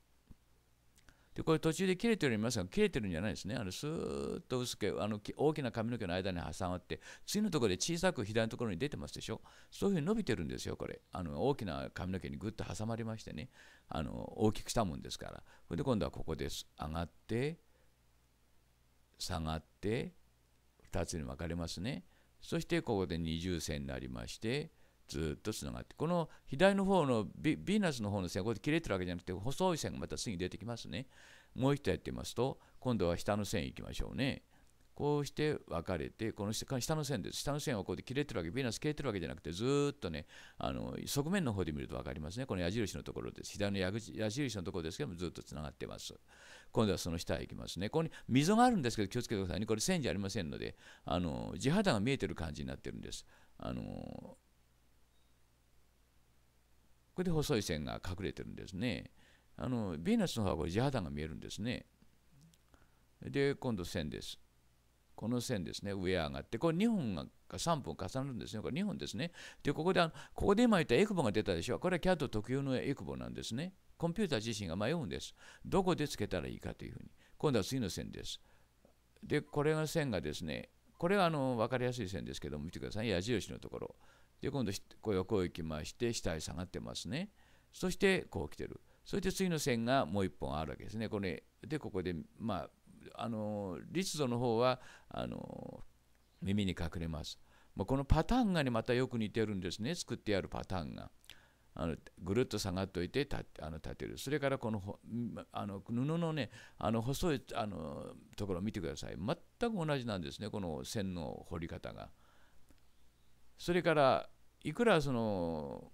で、これ途中で切れてるように見えますが、切れてるんじゃないですね。スーッと薄く大きな髪の毛の間に挟まって、次のところで小さく左のところに出てますでしょ。そういうふうに伸びてるんですよ、これ。大きな髪の毛にぐっと挟まりましてね、大きくしたもんですから。それで今度はここです。上がって、下がって、2つに分かれますね。そしてここで二重線になりまして、ずっとつながって、この左の方のビーナスの方の線、ここで切れてるわけじゃなくて、細い線がまた次に出てきますね。もう一度やってみますと、今度は下の線いきましょうね。こうして分かれて、この下の線です。下の線はここで切れてるわけ、ビーナス切れてるわけじゃなくて、ずっとね、側面の方で見ると分かりますね。この矢印のところです。左の矢印のところですけども、ずっとつながってます。今度はその下へ行きますね。ここに溝があるんですけど、気をつけてくださいね。これ線じゃありませんので、地肌が見えてる感じになってるんです。これで細い線が隠れてるんですね。ヴィーナスの方はこれ地肌が見えるんですね。で、今度線です。この線ですね、上上がって、これ2本が3本重なるんですね。これ2本ですね。で、ここで今言ったエクボが出たでしょ。これは CAD 特有のエクボなんですね。コンピューター自身が迷うんです。どこでつけたらいいかというふうに。今度は次の線です。で、これが線がですね、これは分かりやすい線ですけども、見てください。矢印のところ。で、今度、こう行きまして、下へ下がってますね。そして、こう来てる。そして次の線がもう一本あるわけですね。これで、ここで、立像の方は、耳に隠れます。このパターンがね、またよく似てるんですね。作ってあるパターンが。ぐるっと下がっておいて立てる。それからこの布のね、細いところを見てください。全く同じなんですね、この線の彫り方が。それからいくらその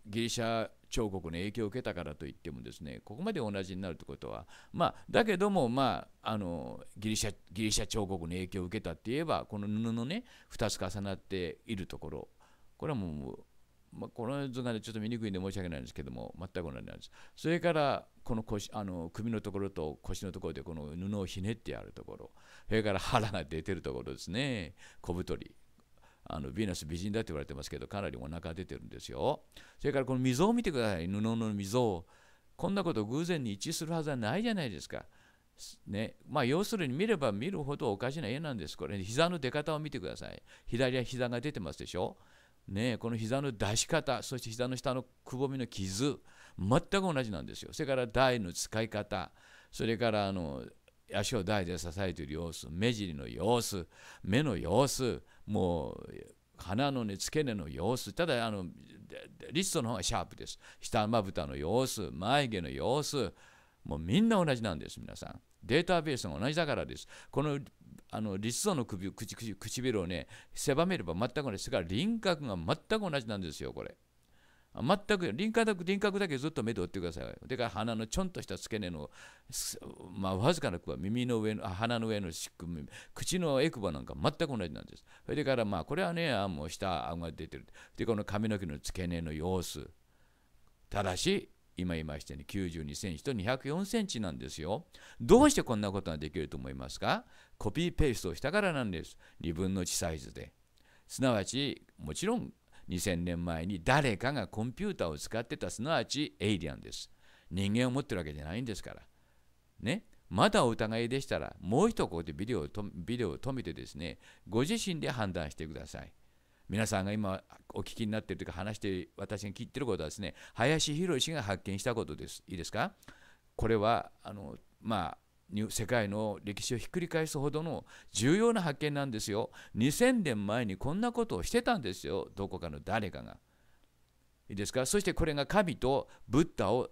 ギリシャ彫刻の影響を受けたからといってもですね、ここまで同じになるということは、だけども、ギリシャ彫刻の影響を受けたって言えば、この布のね、2つ重なっているところ、これはもう、この図がね、ちょっと見にくいんで申し訳ないんですけども、全く同じなんです。それから、この首のところと腰のところで、この布をひねってあるところ、それから腹が出てるところですね、小太り。ヴィーナス美人だって言われてますけど、かなりお腹出てるんですよ。それからこの溝を見てください、布の溝。こんなこと偶然に一致するはずはないじゃないですか。ね、要するに見れば見るほどおかしな絵なんです。これ、膝の出方を見てください。左は膝が出てますでしょ。ね、この膝の出し方、そして膝の下のくぼみの傷、全く同じなんですよ。それから台の使い方、それから足を台で支えている様子、目尻の様子、目の様子、もう鼻のね、付け根の様子、ただ立像の方がシャープです。下まぶたの様子、眉毛の様子、もうみんな同じなんです、皆さん。データベースが同じだからです。この立像の唇をね、狭めれば全く同じですから、輪郭が全く同じなんですよ、これ。全く輪郭だけずっと目で追ってください。それから鼻のちょんとした付け根の、わずかな耳の上の、鼻の上の口のエクボなんか全く同じなんです。それからこれはね、もう下顎が出てる。で、この髪の毛の付け根の様子。ただし、今言いましたように92センチと204センチなんですよ。どうしてこんなことができると思いますか？コピーペーストをしたからなんです。2分の1サイズで。すなわち、もちろん2000年前に誰かがコンピューターを使ってた、すなわちエイリアンです。人間を持ってるわけじゃないんですから。ね。まだお疑いでしたら、もう一度ここでビデオを止めてですね、ご自身で判断してください。皆さんが今お聞きになっているというか話して私が聞いていることはですね、林博が発見したことです。いいですか？これは世界の歴史をひっくり返すほどの重要な発見なんですよ。2000年前にこんなことをしてたんですよ。どこかの誰かが。いいですか？そしてこれが神とブッダを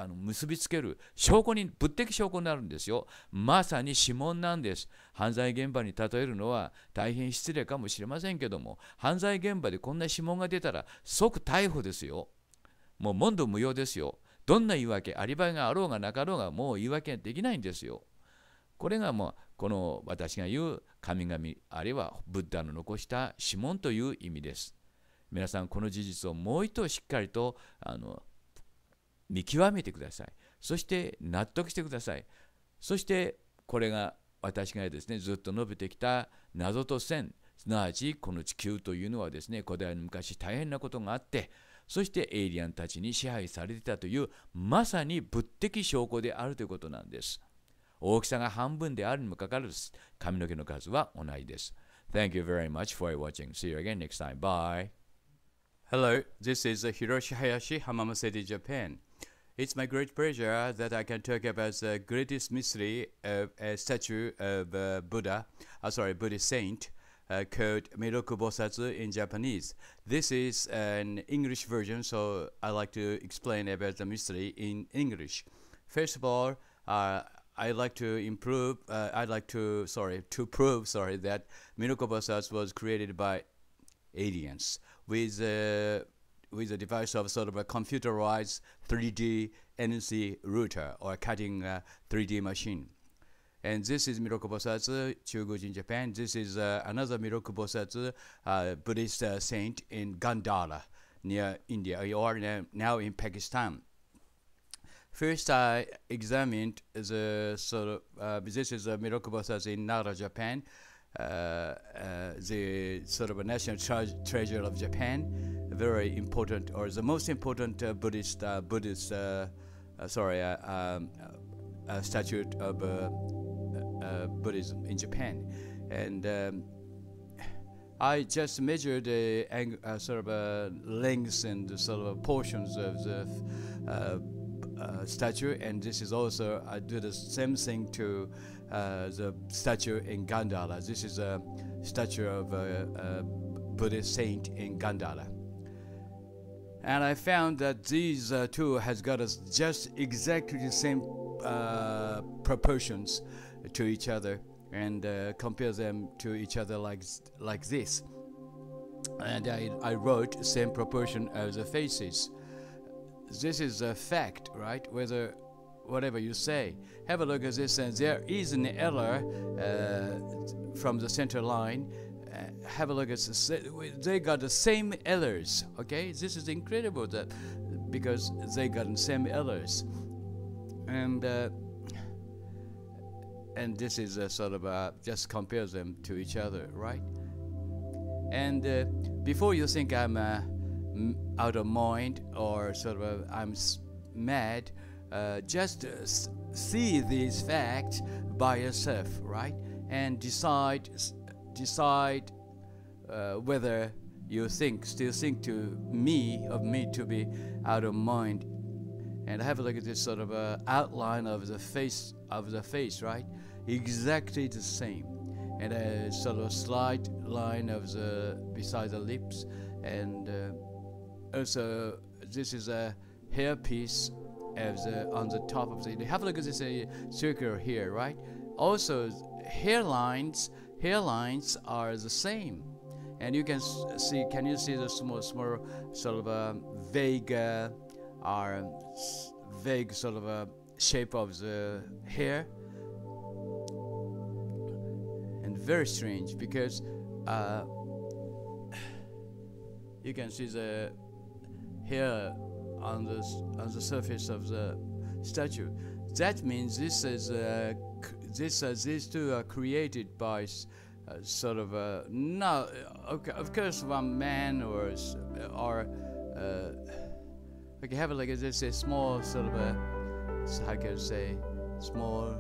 結びつける証拠に、物的証拠になるんですよ。まさに指紋なんです。犯罪現場に例えるのは大変失礼かもしれませんけども、犯罪現場でこんな指紋が出たら即逮捕ですよ。もう問答無用ですよ。どんな言い訳、アリバイがあろうがなかろうがもう言い訳ができないんですよ。これがこの私が言う神々、あるいはブッダの残した指紋という意味です。皆さん、この事実をもう一度しっかりと見極めてください。そして納得してください。そしてこれが私がですね、ずっと述べてきた謎と線、すなわちこの地球というのはですね、古代の昔大変なことがあって、そしてエイリアンたちに支配されていたというまさに物的証拠であるということなんです。大きさが半分であるにもかかわらず、髪の毛の数は同じです。Thank you very much for watching. See you again next time. Bye. Hello, this is Hiroshi Hayashi, Hamama City, Japan. It's my great pleasure that I can talk about the greatest mystery of a statue of Buddhist saint called Miroku Bosatsu in Japanese. This is an English version, so I like to explain about the mystery in English. First of all, I'd like to prove that Miroku Bosatsu was created by aliens with a device of sort of a computerized 3D NC router or cutting 3D machine. And this is Miroku Bosatsu, Chuguji in Japan. This is another Miroku Bosatsu, Buddhist saint in Gandhara, near India, or now in Pakistan. First, I examined the this is a Miroku Bosatsu in Nara, Japan. The sort of a national treasure of Japan, very important, or the most important Buddhist statue of Buddhism in Japan, and I just measured the sort of lengths and sort of portions of the statue, and this is also I do the same thing to the statue in Gandhara. This is a statue of a Buddhist saint in Gandhara, and I found that these two has got just exactly the same proportions to each other, and compare them to each other like this. And I wrote same proportion as the faces. This is a fact, right? Whatever you say, have a look at this, and there is an error from the center line. Have a look at this. They got the same errors. Okay, this is incredible that because they got the same errors, and this is a sort of just compare them to each other, right? And before you think I'm out of mind or sort of I'm mad, just see these facts by yourself, right? And decide whether you still think of me to be out of mind. And have a look at this sort of outline of the face, right? Exactly the same, and a sort of slight line of the beside the lips, and also this is a hairpiece on the top of the. Have a look at this circle here, right? Also, hairlines are the same, and you can see. Can you see the small sort of vague sort of shape of the hair? And very strange because you can see the hair on the surface of the statue. That means these two are created by sort of no, okay, of course, one man or okay, have a look at this, a small sort of how can I say, small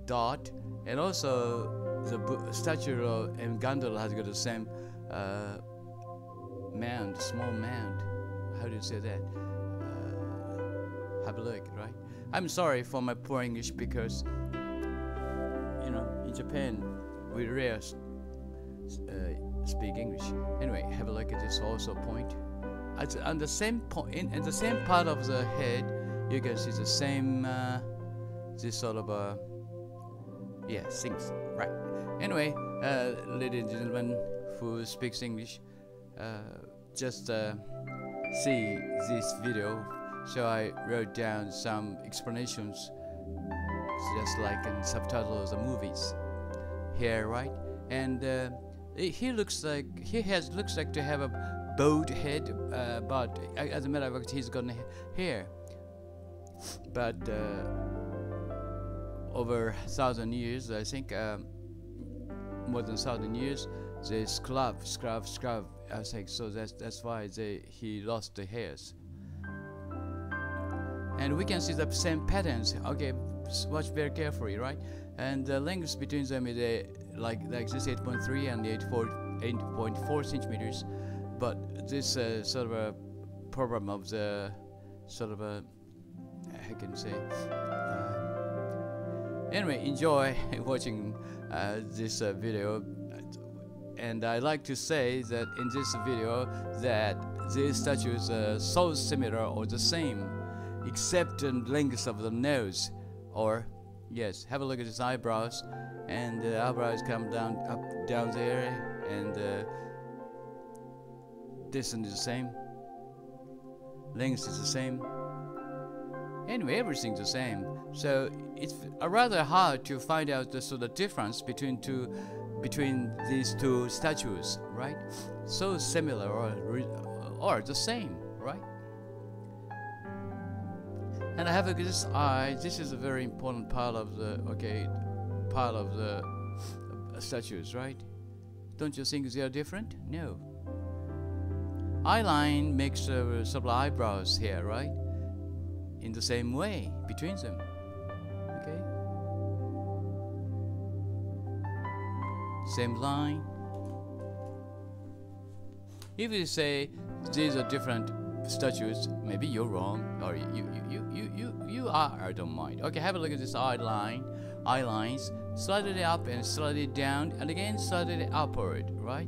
dot, and also the statue in Gandhara has got the same mound, small mound. How do you say that? Have a look, right? I'm sorry for my poor English because, in Japan, we rarely speak English. Anyway, have a look at this also point. On the same point, in the same part of the head, you can see the same, this sort of, things, right? Anyway, ladies and gentlemen who speaks English, just see this video. So I wrote down some explanations, just like in subtitles of the movies here, right? And he looks like to have a bald head, but as a matter of fact, he's got hair. But over 1,000 years, I think, more than 1,000 years, they scrub. I think so. That's why he lost the hairs. And we can see the same patterns. Okay, watch very carefully, right? And the lengths between them is like this 8.3 and 8.4 centimeters. But this sort of a problem of the sort of a, I can say. Anyway, enjoy watching this video. And I like to say that in this video that these statues are so similar or the same, except in length of the nose. Or yes, have a look at his eyebrows, and the eyebrows come down there, and distance is the same, length is the same. Anyway, everything's the same. So it's rather hard to find out the sort of difference between these two statues, right? So similar or the same, right? And I have this eye. This is a very important part of the statues, right? Don't you think they are different? No. Eyeline makes sort of eyebrows here, right? In the same way between them. Same line. If you say these are different statues, maybe you're wrong, or you are. I don't mind. Okay, have a look at this eye lines, slightly up and slightly down, and again slightly upward, right?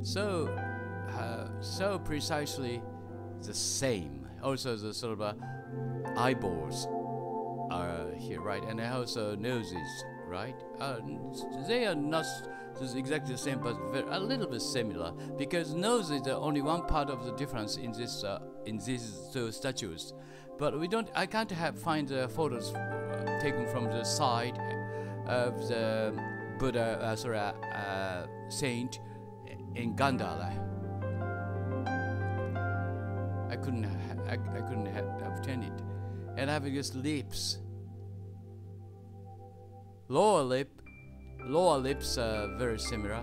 So precisely the same. Also, the sort of eyeballs are here, right? And also noses, right? They are not exactly the same, but a little bit similar, because nose is the only one part of the difference in these two statues. But I can't find the photos taken from the side of the Buddha, saint in Gandhara. I couldn't obtain it. And having his lips, lower lips are very similar,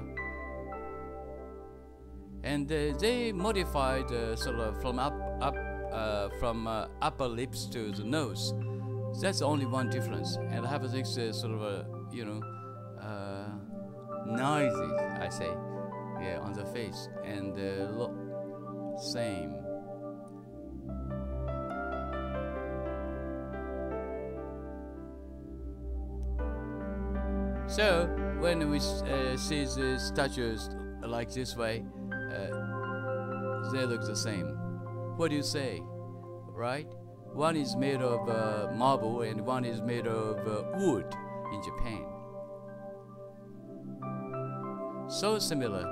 and they modified sort of from upper lips to the nose. That's only one difference. And I have this sort of noises, I say, yeah, on the face, and same. So when we see the statues like this way, they look the same. What do you say, right? One is made of marble and one is made of wood in Japan. So similar,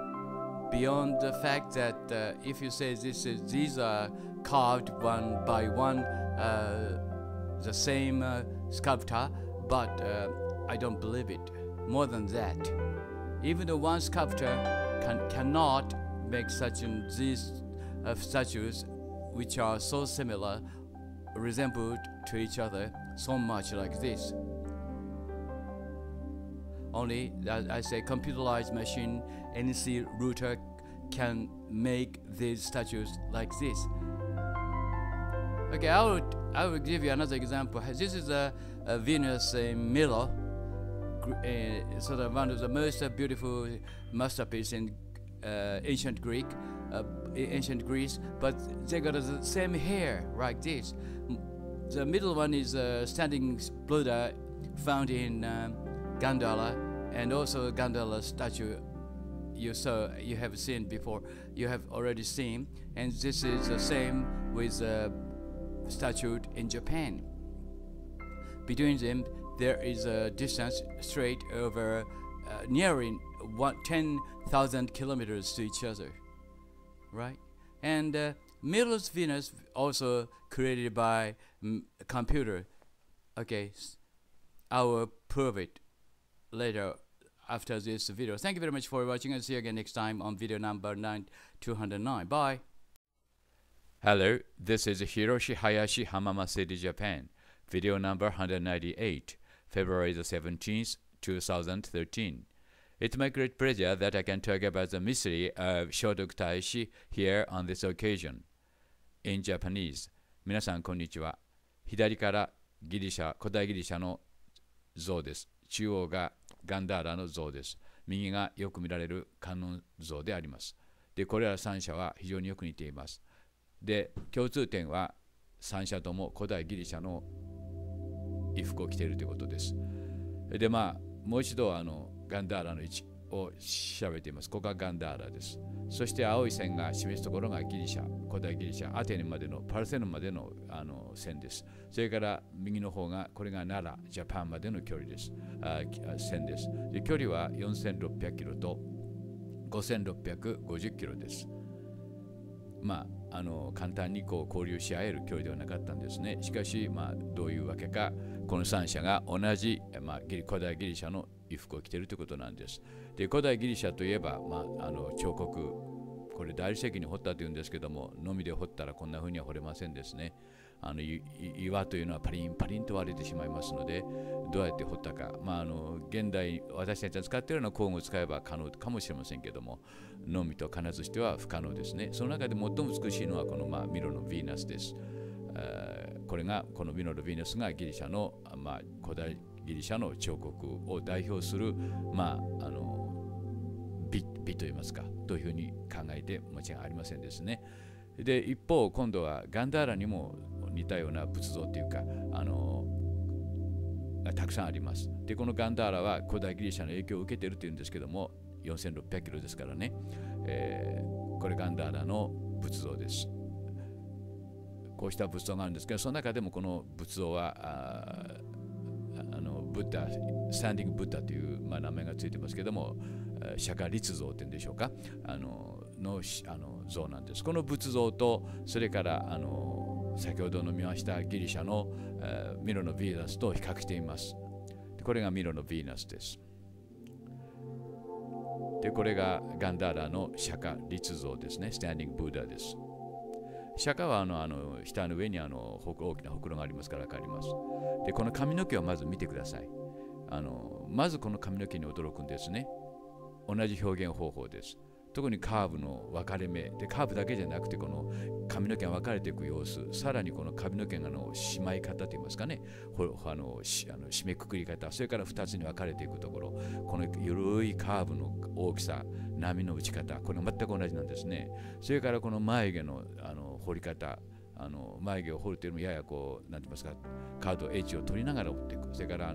beyond the fact that if you say these are carved one by one, the same sculptor, but I don't believe it. More than that, even though one sculptor cannot make these statues which are so similar, resembled to each other so much like this. Only, as I say, computerized machine, NC router can make these statues like this. Okay, I will give you another example. This is a Venus mirror. Sort of one of the most beautiful masterpieces in ancient Greece, but they got the same hair like this. The middle one is standing Buddha found in Gandhara, and also Gandhara statue you have seen before, you have already seen, and this is the same with statue in Japan. Between them, there is a distance straight over nearing 10,000 kilometers to each other, right? And Milo's Venus also created by computer. Okay, I will prove it later after this video. Thank you very much for watching, and see you again next time on video number 209. Bye. Hello, this is Hiroshi Hayashi, Hamama City, Japan. Video number 198. February the 17th, 2013. It's my great pleasure that I can talk about the mystery of Shotoku Taishi here on this occasion. In Japanese, 皆さんこんにちは。左から古代ギリシャの像です。中央がガンダーラの像です。右がよく見られる観音像であります。で、これら3者は非常によく似ています。で、共通点は3者とも古代ギリシャの衣服を着ているということです。で、もう一度ガンダーラの位置を調べています。ここがガンダーラです。そして青い線が示すところがギリシャ、古代ギリシャ、アテネまでのパルセノンまでの線です。それから右の方がこれが奈良、ジャパンまでの距離です。線です。で、距離は4600キロと5650キロです。簡単に交流し合える距離ではなかったんですね。しかし、どういうわけか、この3者が同じ、古代ギリシャの衣服を着ているということなんです。で、古代ギリシャといえば、彫刻、これ大理石に彫ったというんですけども、のみで彫ったらこんな風には彫れませんですね。岩というのはパリンパリンと割れてしまいますので、どうやって彫ったか、現代私たちが使っているような工具を使えば可能かもしれませんけども、のみと必ずしては不可能ですね。その中で最も美しいのはこのミロのヴィーナスです。このミロのヴィーナスがギリシャの、古代ギリシャの彫刻を代表する、美といいますか、というふうに考えて間違いありませんですね。で、一方、今度はガンダーラにも似たような仏像というか、たくさんあります。で、このガンダーラは古代ギリシャの影響を受けているというんですけども、4600キロですからね、これガンダーラの仏像です。こうした仏像があるんですけど、その中でもこの仏像はブッダ、スタンディングブッダという、名前がついてますけども、釈迦立像というんでしょうか、の像なんです。この仏像と、それから先ほどの見ましたギリシャのミロのヴィーナスと比較しています。これがミロのヴィーナスです。で、これがガンダーラの釈迦立像ですね。スタンディングブッダです。釈迦は下の上に大きなほくろがありますから分かります。で、この髪の毛をまず見てください。まずこの髪の毛に驚くんですね。同じ表現方法です。特にカーブの分かれ目で、カーブだけじゃなくてこの髪の毛が分かれていく様子、さらにこの髪の毛のしまい方といいますかね、締めくくり方、それから2つに分かれていくところ、この緩いカーブの大きさ、波の打ち方、これ全く同じなんですね。それからこの眉毛の彫り方、眉毛を彫るというのもややこう、なんて言いますか、カード H を取りながら彫っていく。それから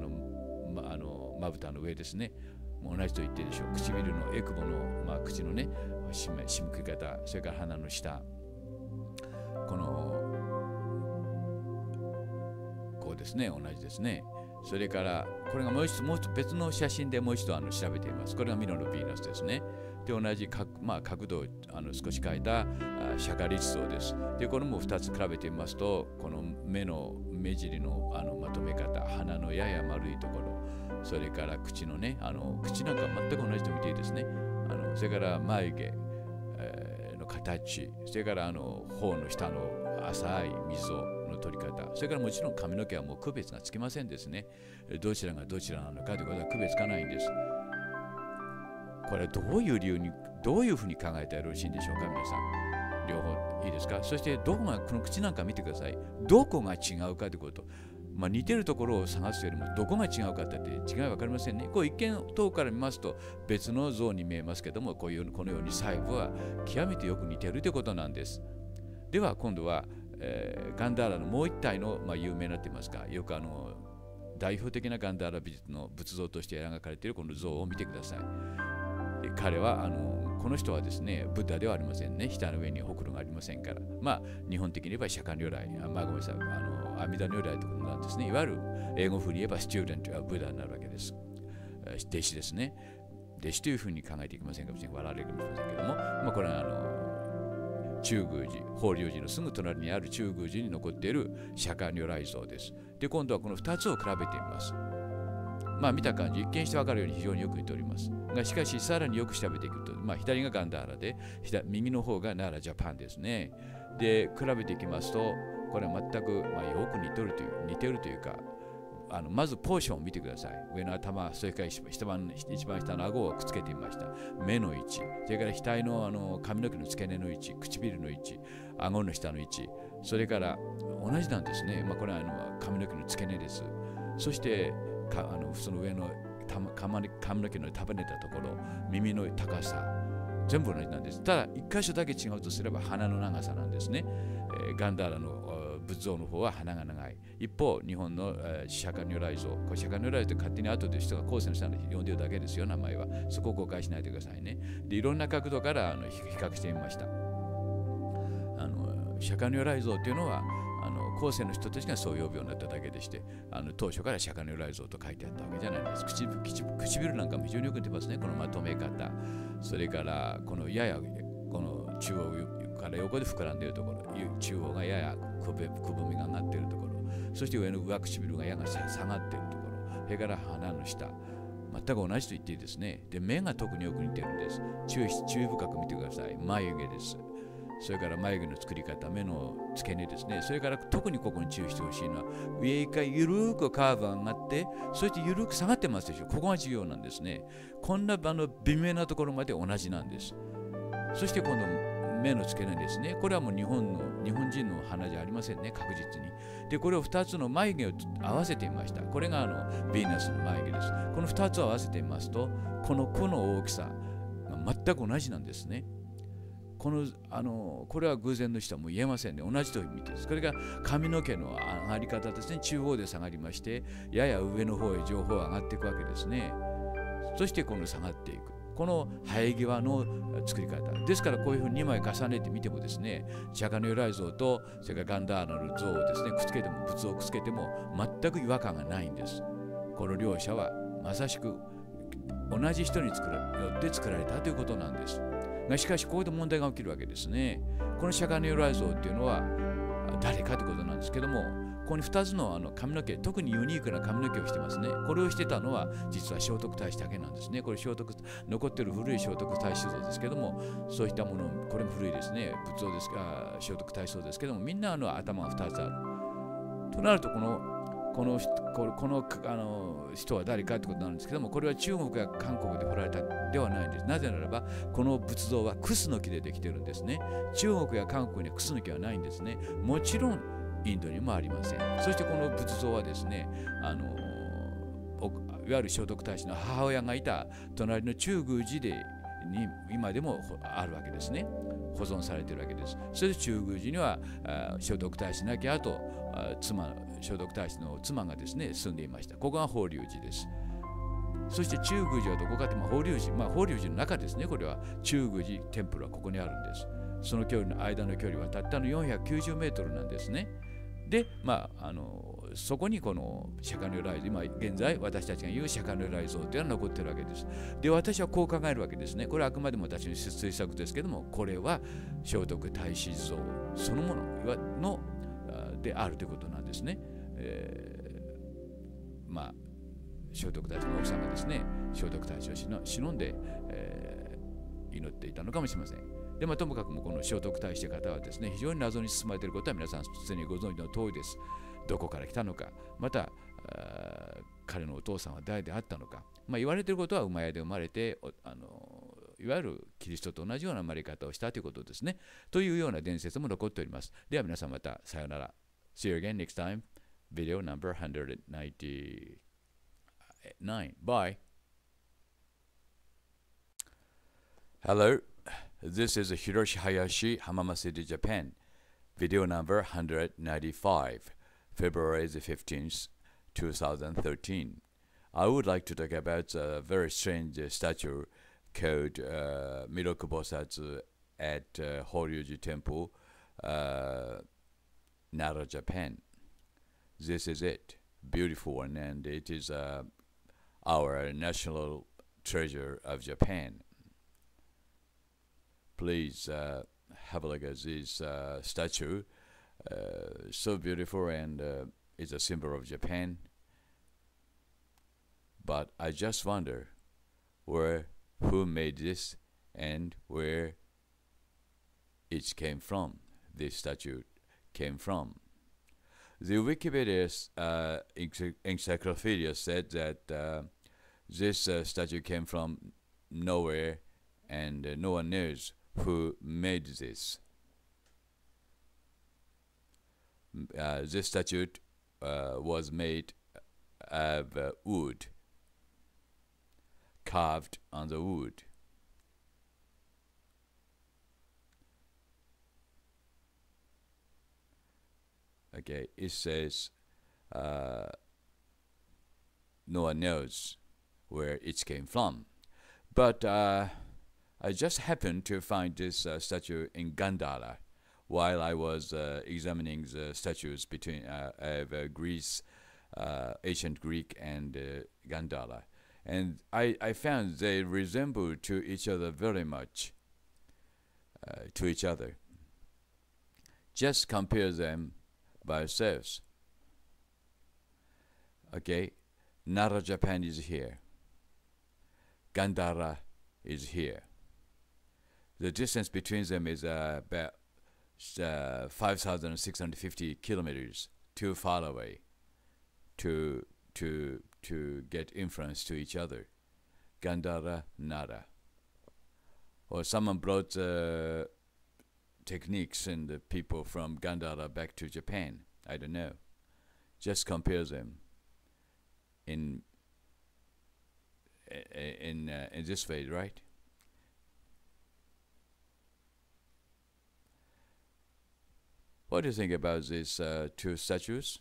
まぶたの上ですね。もう同じと言っていいでしょう。唇のエクボの、口のね、締めくくり方、それから鼻の下、こうですね、同じですね。それからこれがもう一つ別の写真でもう一度調べています。これがミロのヴィーナスですね。で、同じ角度を少し変えた釈迦立像です。で、これも2つ比べてみますと、この目尻のまとめ方、鼻のやや丸いところ、それから口のね、口なんか全く同じと見ていいですね。それから眉毛、の形、それから頬の下の浅い溝の取り方、それからもちろん髪の毛はもう区別がつきませんですね。どちらがどちらなのかということは区別つかないんです。これはどういう理由に、どういうふうに考えたらよろしいんでしょうか、皆さん。両方いいですか。そしてこの口なんか見てください。どこが違うかということ。似てるところを探すよりもどこが違うかって違い分かりませんね。こう一見遠くから見ますと別の像に見えますけども、このように細部は極めてよく似ているということなんです。では今度は、ガンダーラのもう一体の、有名なといいますか、よく代表的なガンダーラ美術の仏像として描かれているこの像を見てください。彼はこの人はですね、ブッダではありませんね。舌の上にほくろがありませんから。日本的に言えば釈迦如来、ごめんなさい、阿弥陀如来ということなんですね。いわゆる英語風に言えばスチューデントはブッダになるわけです。弟子ですね。弟子というふうに考えていきませんかもしれない。笑われるかもしれませんけども、これは中宮寺、法隆寺のすぐ隣にある中宮寺に残っている釈迦如来像です。で、今度はこの2つを比べてみます。見た感じ、一見して分かるように非常によく似ておりますが、しかしさらによく調べていくと、左がガンダーラで、右の方がナラジャパンですね。で、比べていきますと、これは全く、よく似てるというか、まずポーションを見てください。上の頭、それから一番下の顎をくっつけてみました。目の位置、それから額の髪の毛の付け根の位置、唇の位置、顎の下の位置、それから同じなんですね。これは髪の毛の付け根です。そしてその上の髪の毛の束ねたところ、耳の高さ、全部同じなんです。ただ一箇所だけ違うとすれば鼻の長さなんですね。ガンダーラの仏像の方は鼻が長い。一方、日本の釈迦如来像、これ釈迦如来と勝手に後で人が後世の人が呼んでるだけですよ、名前は。そこを誤解しないでくださいね。で、いろんな角度から比較してみました。釈迦如来像というのは後世の人たちがそう呼ぶようになっただけでして、当初から釈迦如来像と書いてあったわけじゃないです。唇なんかも非常によく似てますね。このまとめ方、それからこのややこの中央から横で膨らんでいるところ、中央がややくぼみが上がっているところ、そして上の上唇がやが下がっているところ、それから鼻の下、全く同じと言っていいですね。で、目が特によく似てるんです。注意深く見てください。眉毛です。それから眉毛の作り方、目の付け根ですね。それから特にここに注意してほしいのは、上からゆるくカーブが上がって、そしてゆるく下がってますでしょ。ここが重要なんですね。こんな微妙なところまで同じなんです。そして今度、目の付け根ですね。これはもう日本人の鼻じゃありませんね、確実に。で、これを2つの眉毛を合わせてみました。これがヴィーナスの眉毛です。この2つを合わせてみますと、この大きさ、全く同じなんですね。これは偶然の人はもう言えませんね。同じと見てです。これが髪の毛の上がり方ですね。中央で下がりまして、やや上の方へ上方へ上がっていくわけですね。そしてこの下がっていく。この生え際の作り方。ですからこういうふうに2枚重ねてみてもですね、釈迦の如来像とそれからガンダーラの像をですね、くっつけても、仏像をくっつけても全く違和感がないんです。この両者はまさしく同じ人によって作られたということなんです。しかしここで問題が起きるわけですね。この釈迦の如来像っていうのは誰かということなんですけども、ここに2つの髪の毛、特にユニークな髪の毛をしてますね。これをしてたのは実は聖徳太子だけなんですね。これ残っている古い聖徳太子像ですけども、そういったもの、これも古いですね。仏像ですか、聖徳太子像ですけども、みんな頭が2つある。となるとこの人は誰かということなんですけども、これは中国や韓国で彫られたではないんです。なぜならばこの仏像はクスの木でできているんですね。中国や韓国にはクスの木はないんですね。もちろんインドにもありません。そしてこの仏像はですね、いわゆる聖徳太子の母親がいた隣の中宮寺に今でもあるわけですね。保存されているわけです。それで中宮寺には聖徳太子亡き後、聖徳太子の妻がですね住んでいました。ここが法隆寺です。そして中宮寺はどこかというと法隆寺の中ですね。これは中宮寺テンプルはここにあるんです。その間の距離はたったの490メートルなんですね。で、そこにこの釈迦の如来像、今現在私たちが言う釈迦の如来像というのは残っているわけです。で、私はこう考えるわけですね。これはあくまでも私の推測ですけども、これは聖徳太子像そのものであるということなんですね。聖徳太子の奥さんがですね、聖徳太子を忍んで、祈っていたのかもしれません。でともかくもこの聖徳太子という方はですね、非常に謎に包まれていることは皆さんすでにご存知の通りです。どこから来たのか、また彼のお父さんは誰であったのか、言われていることは馬屋で生まれていわゆるキリストと同じような生まれ方をしたということですね。というような伝説も残っております。では皆さんまたさようなら。See you again next time. Video number 199. Bye. Hello. This is Hiroshi Hayashi, Hamama City, Japan. Video number 195, February the 15th, 2013. I would like to talk about a very strange statue called Miroku Bosatsu at Horyuji Temple, Nara, Japan. This is it. Beautiful one, and it is our national treasure of Japan. Please have a look at this statue. So beautiful, and it's a symbol of Japan. But I just wonder who made this and where it came from. This statue came from. The Wikipedia encyclopedia said that this statue came from nowhere, and no one knows who made this. This statue was made of wood, carved on the wood. Okay, it says no one knows where it came from, but I just happened to find this statue in Gandhara while I was examining the statues between of Greece, ancient Greek, and Gandhara, and I found they resemble to each other very much. To each other. Just compare them by yourselves. Okay, Nara, Japan is here. Gandhara is here. The distance between them is about 5,650 kilometers, too far away to get inference to each other. Gandhara, Nara. Or someone brought techniques and the people from Gandhara back to Japan. I don't know. Just compare them in this way, right? What do you think about these two statues?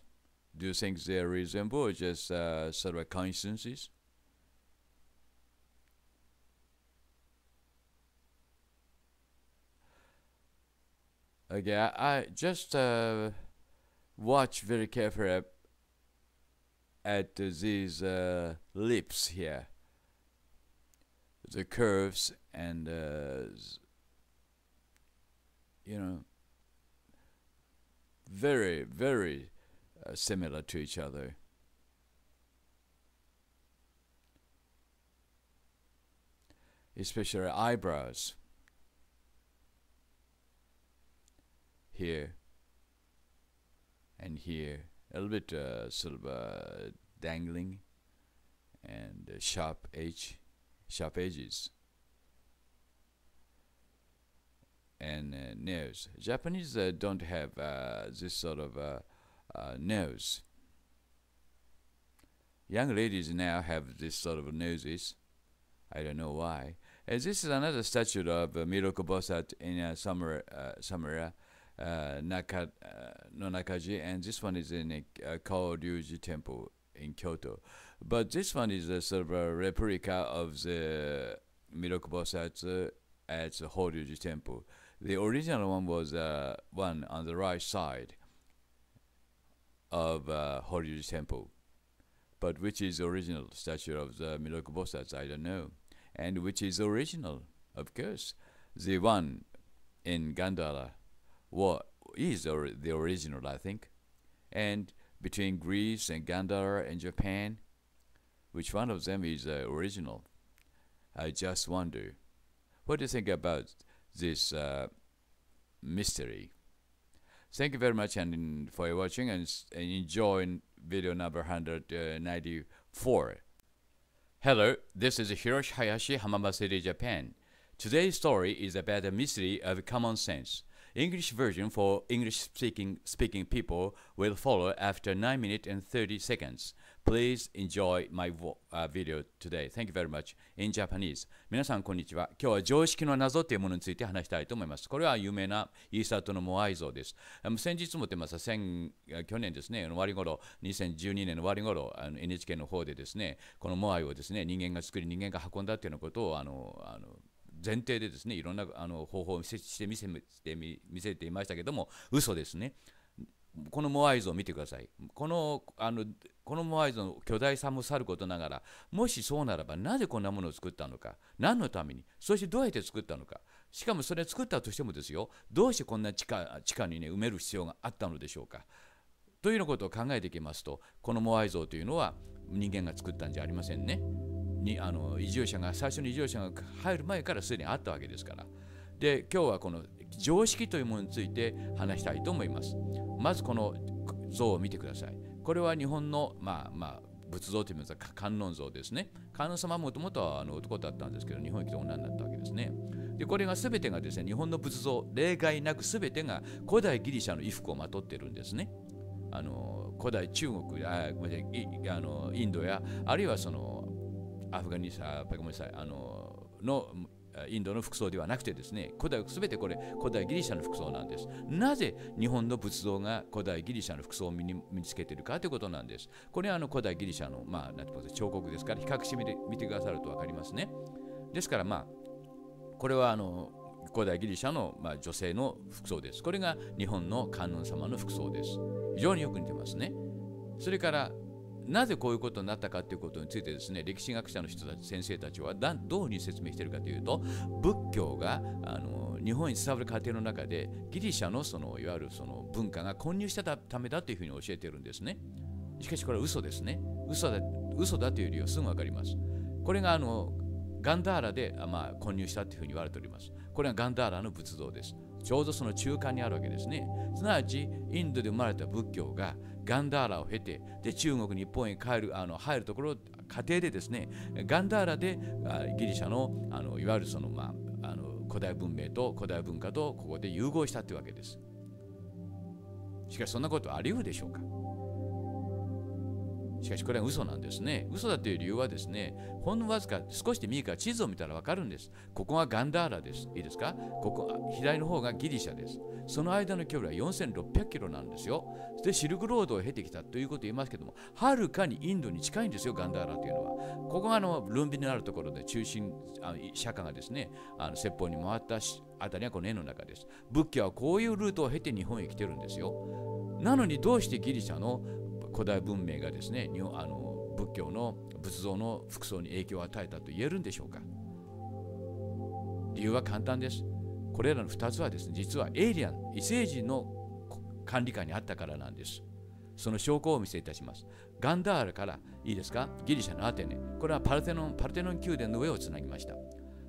Do you think they resemble or just sort of coincidences? Okay, I just watch very carefully at these lips here, the curves and very, very similar to each other. Especially eyebrows here and here, a little bit sort of dangling, and sharp edges, and nose. Japanese don't have this sort of nose. Young ladies now have this sort of noses. I don't know why. This is another statue of Miroku Bosat in Samura no Nakaji, and this one is in Kaoryuji Temple in Kyoto. But this one is a sort of a replica of the Miroku Bosat at the Horyuji Temple. The original one was one on the right side of Horyuji Temple. But which is the original statue of the Miroku Bosat, I don't know. And which is original, of course. The one in Gandhara is the original, I think. And between Greece and Gandhara and Japan, which one of them is original? I just wonder. What do you think about this mystery? Thank you very much for your watching, and enjoy video number 194. Hello, this is Hiroshi Hayashi, Hamamasiri, Japan. Today's story is about the mystery of common sense. English version for English-speaking people will follow after 9 minutes and 30 seconds. Please enjoy my video today. Thank you very much. In Japanese. 皆さんこんにちは。今日は常識の謎というものについて話したいと思います。これは有名なイースター島のモアイ像です。先日も言ってます去年ですね、終わり頃、2012年の終わり頃、NHK の方でですね、このモアイをですね、人間が作り、人間が運んだというようなことを前提でですね、いろんな方法を見せていましたけども、嘘ですね。このモアイ像を見てください。このモアイ像の巨大さもさることながら、もしそうならばなぜこんなものを作ったのか、何のために、そしてどうやって作ったのか、しかもそれを作ったとしてもですよ、どうしてこんな地下にね埋める必要があったのでしょうか。というようなことを考えていきますと、このモアイ像というのは人間が作ったんじゃありませんね。最初に移住者が入る前からすでにあったわけですから。で、今日はこの常識というものについて話したいと思います。まずこの像を見てください。これは日本の仏像といいますか観音像ですね。観音様はもともとは男だったんですけど、日本に来て女になったわけですね。で、これが全てがですね、日本の仏像、例外なく全てが古代ギリシャの衣服をまとっているんですね。古代中国、インドや、あるいはそのアフガニスタン、ごめんなさい、インドの服装ではなくてですね、すべてこれ古代ギリシャの服装なんです。なぜ日本の仏像が古代ギリシャの服装を身につけているかということなんです。これは古代ギリシャの、なんていうか彫刻ですから、比較して見てくださると分かりますね。ですからこれは古代ギリシャの、女性の服装です。これが日本の観音様の服装です。非常によく似てますね。それからなぜこういうことになったかということについてですね、歴史学者の人たち、先生たちはどういうふうに説明しているかというと、仏教が日本に伝わる過程の中でギリシャのいわゆる文化が混入したためだというふうに教えているんですね。しかしこれは嘘ですね。嘘だという理由はすぐ分かります。これがガンダーラで、混入したというふうに言われております。これがガンダーラの仏像です。ちょうどその中間にあるわけですね。すなわちインドで生まれた仏教がガンダーラを経て、で中国、日本へ入るところ過程でですね、ガンダーラでギリシャのいわゆる古代文明と古代文化とここで融合したというわけです。しかしそんなことあり得るでしょうか。しかしこれは嘘なんですね。嘘だという理由はですね、ほんのわずか少しで右から地図を見たらわかるんです。ここがガンダーラです。いいですか？ここ、左の方がギリシャです。その間の距離は4600キロなんですよ。で、シルクロードを経てきたということを言いますけども、はるかにインドに近いんですよ、ガンダーラというのは。ここがルンビになるところで中心、釈迦がですね、説法に回ったあたりはこの絵の中です。仏教はこういうルートを経て日本へ来てるんですよ。なのにどうしてギリシャの古代文明がですね、仏教の仏像の服装に影響を与えたと言えるんでしょうか？理由は簡単です。これらの2つはですね、実はエイリアン、異星人の管理下にあったからなんです。その証拠をお見せいたします。ガンダーラから、いいですか、ギリシャのアテネ、これはパルテノン宮殿の上をつなぎました。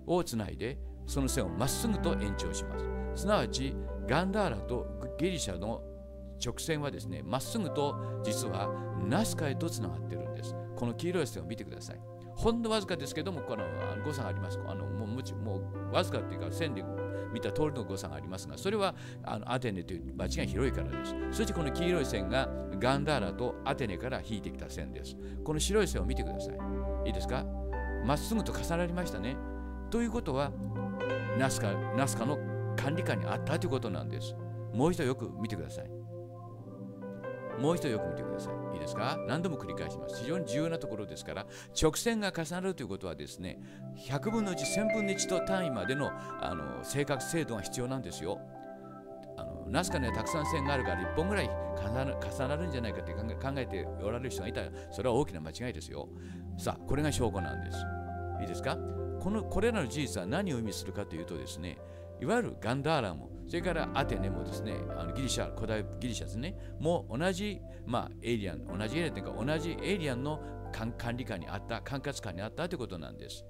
をつないで、その線をまっすぐと延長します。すなわち、ガンダーラとギリシャの直線はですね、まっすぐと実はナスカへとつながっているんです。この黄色い線を見てください。ほんのわずかですけども、この誤差があります。もうわずかというか、線で見た通りの誤差がありますが、それはアテネという町が広いからです。そしてこの黄色い線がガンダーラとアテネから引いてきた線です。この白い線を見てください。いいですか？まっすぐと重なりましたね。ということは、ナスカの管理下にあったということなんです。もう一度よく見てください。もう一度よく見てください。いいですか？何度も繰り返します。非常に重要なところですから、直線が重なるということはですね、100分の1、1000分の1と単位までの、正確精度が必要なんですよ。ナスカにはたくさん線があるから1本ぐらい重なるんじゃないかって考えておられる人がいたら、それは大きな間違いですよ。さあ、これが証拠なんです。いいですか？これらの事実は何を意味するかというとですね、いわゆるガンダーラも、それからアテネもですね、古代ギリシャですね、もう同じ、エイリアンというか、同じエイリアンの管理下にあった、管轄下にあったということなんです。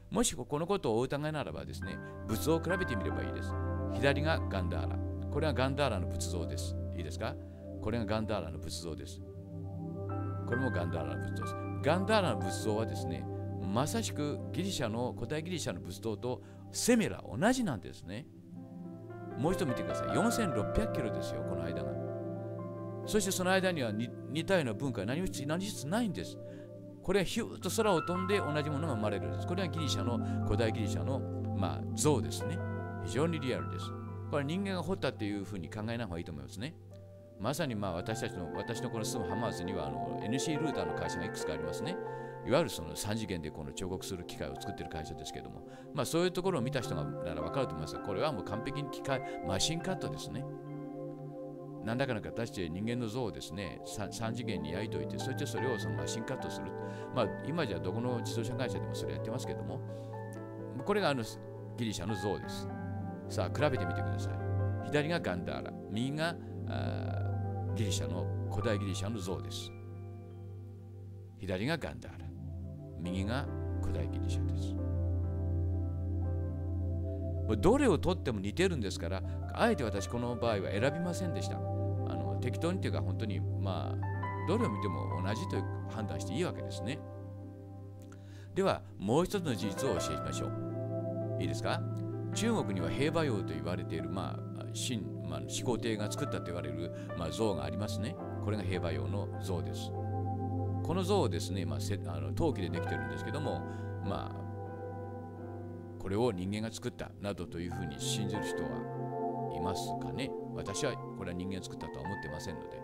もしこのことをお疑いならばですね、仏像を比べてみればいいです。左がガンダーラ。これはガンダーラの仏像です。いいですか？これがガンダーラの仏像です。これもガンダーラの仏像です。ガンダーラの仏像はですね、まさしく古代ギリシャの仏像とセメラ同じなんですね。もう一度見てください。4600キロですよ、この間が。そしてその間には似たような文化は何一つないんです。これはヒューッと空を飛んで同じものが生まれるんです。これは古代ギリシャの、像ですね。非常にリアルです。これは人間が彫ったっていうふうに考えない方がいいと思いますね。まさに私のこの住むハマーズにはNC ルーターの会社がいくつかありますね。いわゆるその3次元でこの彫刻する機械を作っている会社ですけども、そういうところを見た人なら分かると思いますが、これはもう完璧にマシンカットですね。何らかの形で人間の像をですね、3次元に焼いといて、そしてそれをそのマシンカットする。今じゃどこの自動車会社でもそれやってますけども、これがギリシャの像です。さあ、比べてみてください。左がガンダーラ、右が古代ギリシャの像です。左がガンダーラ、右が古代ギリシャです。どれをとっても似てるんですから、あえて私この場合は選びませんでした。適当にというか、本当にどれを見ても同じという判断していいわけですね。ではもう一つの事実を教えましょう。いいですか？中国には兵馬俑と言われている始皇帝が作ったと言われる、像がありますね。これが兵馬俑の像です。この像をですね、陶器でできてるんですけども、これを人間が作ったなどというふうに信じる人はいますかね。私はこれは人間が作ったとは思ってませんので、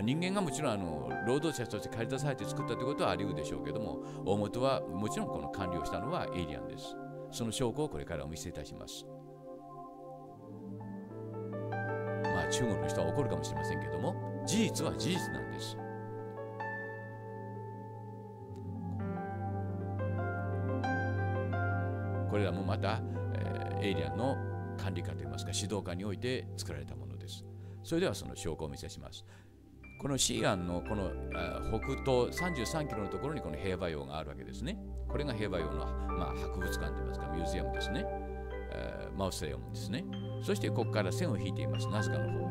人間がもちろん労働者として駆り出されて作ったということはあり得るでしょうけども、大元はもちろんこの管理をしたのはエイリアンです。その証拠をこれからお見せいたします。中国の人は怒るかもしれませんけども、事実は事実なんです。これらもまた、エイリアンの管理下といいますか指導下において作られたものです。それではその証拠をお見せします。このシーアンのこの北東33キロのところにこの兵馬俑があるわけですね。これが兵馬俑の、博物館といいますかミュージアムですね。マウソレオムですね。そしてここから線を引いています。ナスカの方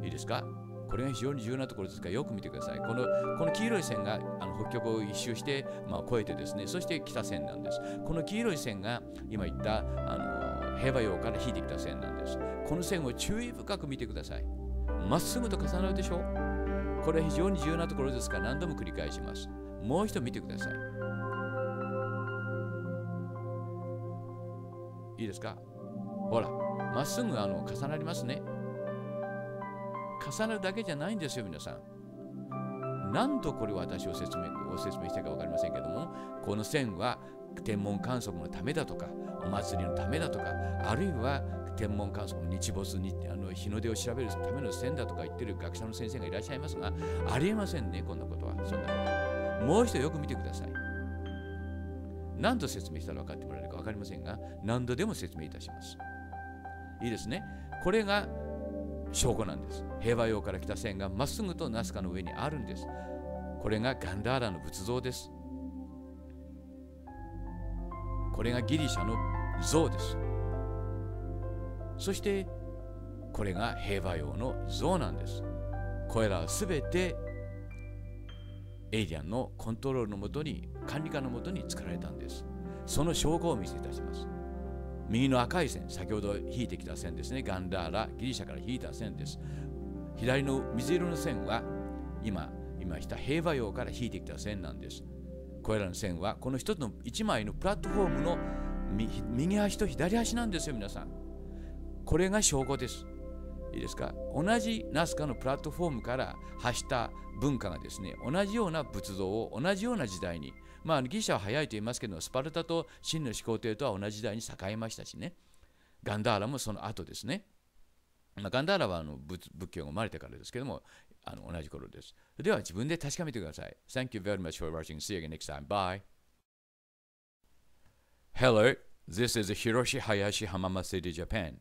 に。いいですか？これが非常に重要なところですからよく見てください。この黄色い線が北極を一周して、越えてですね、そして北線なんです。この黄色い線が今言った兵馬俑から引いてきた線なんです。この線を注意深く見てください。まっすぐと重なるでしょ。これは非常に重要なところですから何度も繰り返します。もう一度見てください。いいですか？ほら、まっすぐ重なりますね。重なるだけじゃないんですよ、皆さん。何度これを私を説明したか分かりませんけども、この線は天文観測のためだとか、お祭りのためだとか、あるいは天文観測の日没に日の出を調べるための線だとか言ってる学者の先生がいらっしゃいますが、ありえませんね、こんなことは。そんなこと。もう一度よく見てください。何度説明したら分かってもらえるか分かりませんが、何度でも説明いたします。いいですね。これが証拠なんです。平和洋から来た線がまっすぐとナスカの上にあるんです。これがガンダーラの仏像です。これがギリシャの像です。そしてこれが平和洋の像なんです。これらはすべてエイリアンのコントロールのもとに、管理下のもとに作られたんです。その証拠をお見せいたします。右の赤い線、先ほど引いてきた線ですね。ガンダーラ、ギリシャから引いた線です。左の水色の線は今した平和洋から引いてきた線なんです。これらの線はこの一枚のプラットフォームの右端と左端なんですよ、皆さん。これが証拠です。いいですか？同じナスカのプラットフォームから発した文化がですね、同じような仏像を同じような時代に、ギリシャは早いと言いますけど、スパルタと真の始皇帝とは同じ時代に栄えましたしね。ガンダーラもその後ですね。ガンダーラは仏教が生まれてからですけども、同じ頃です。では自分で確かめてください。Thank you very much for watching. See you again next time. Bye. Hello, this is Hiroshi Hayashi, Hamama City, Japan.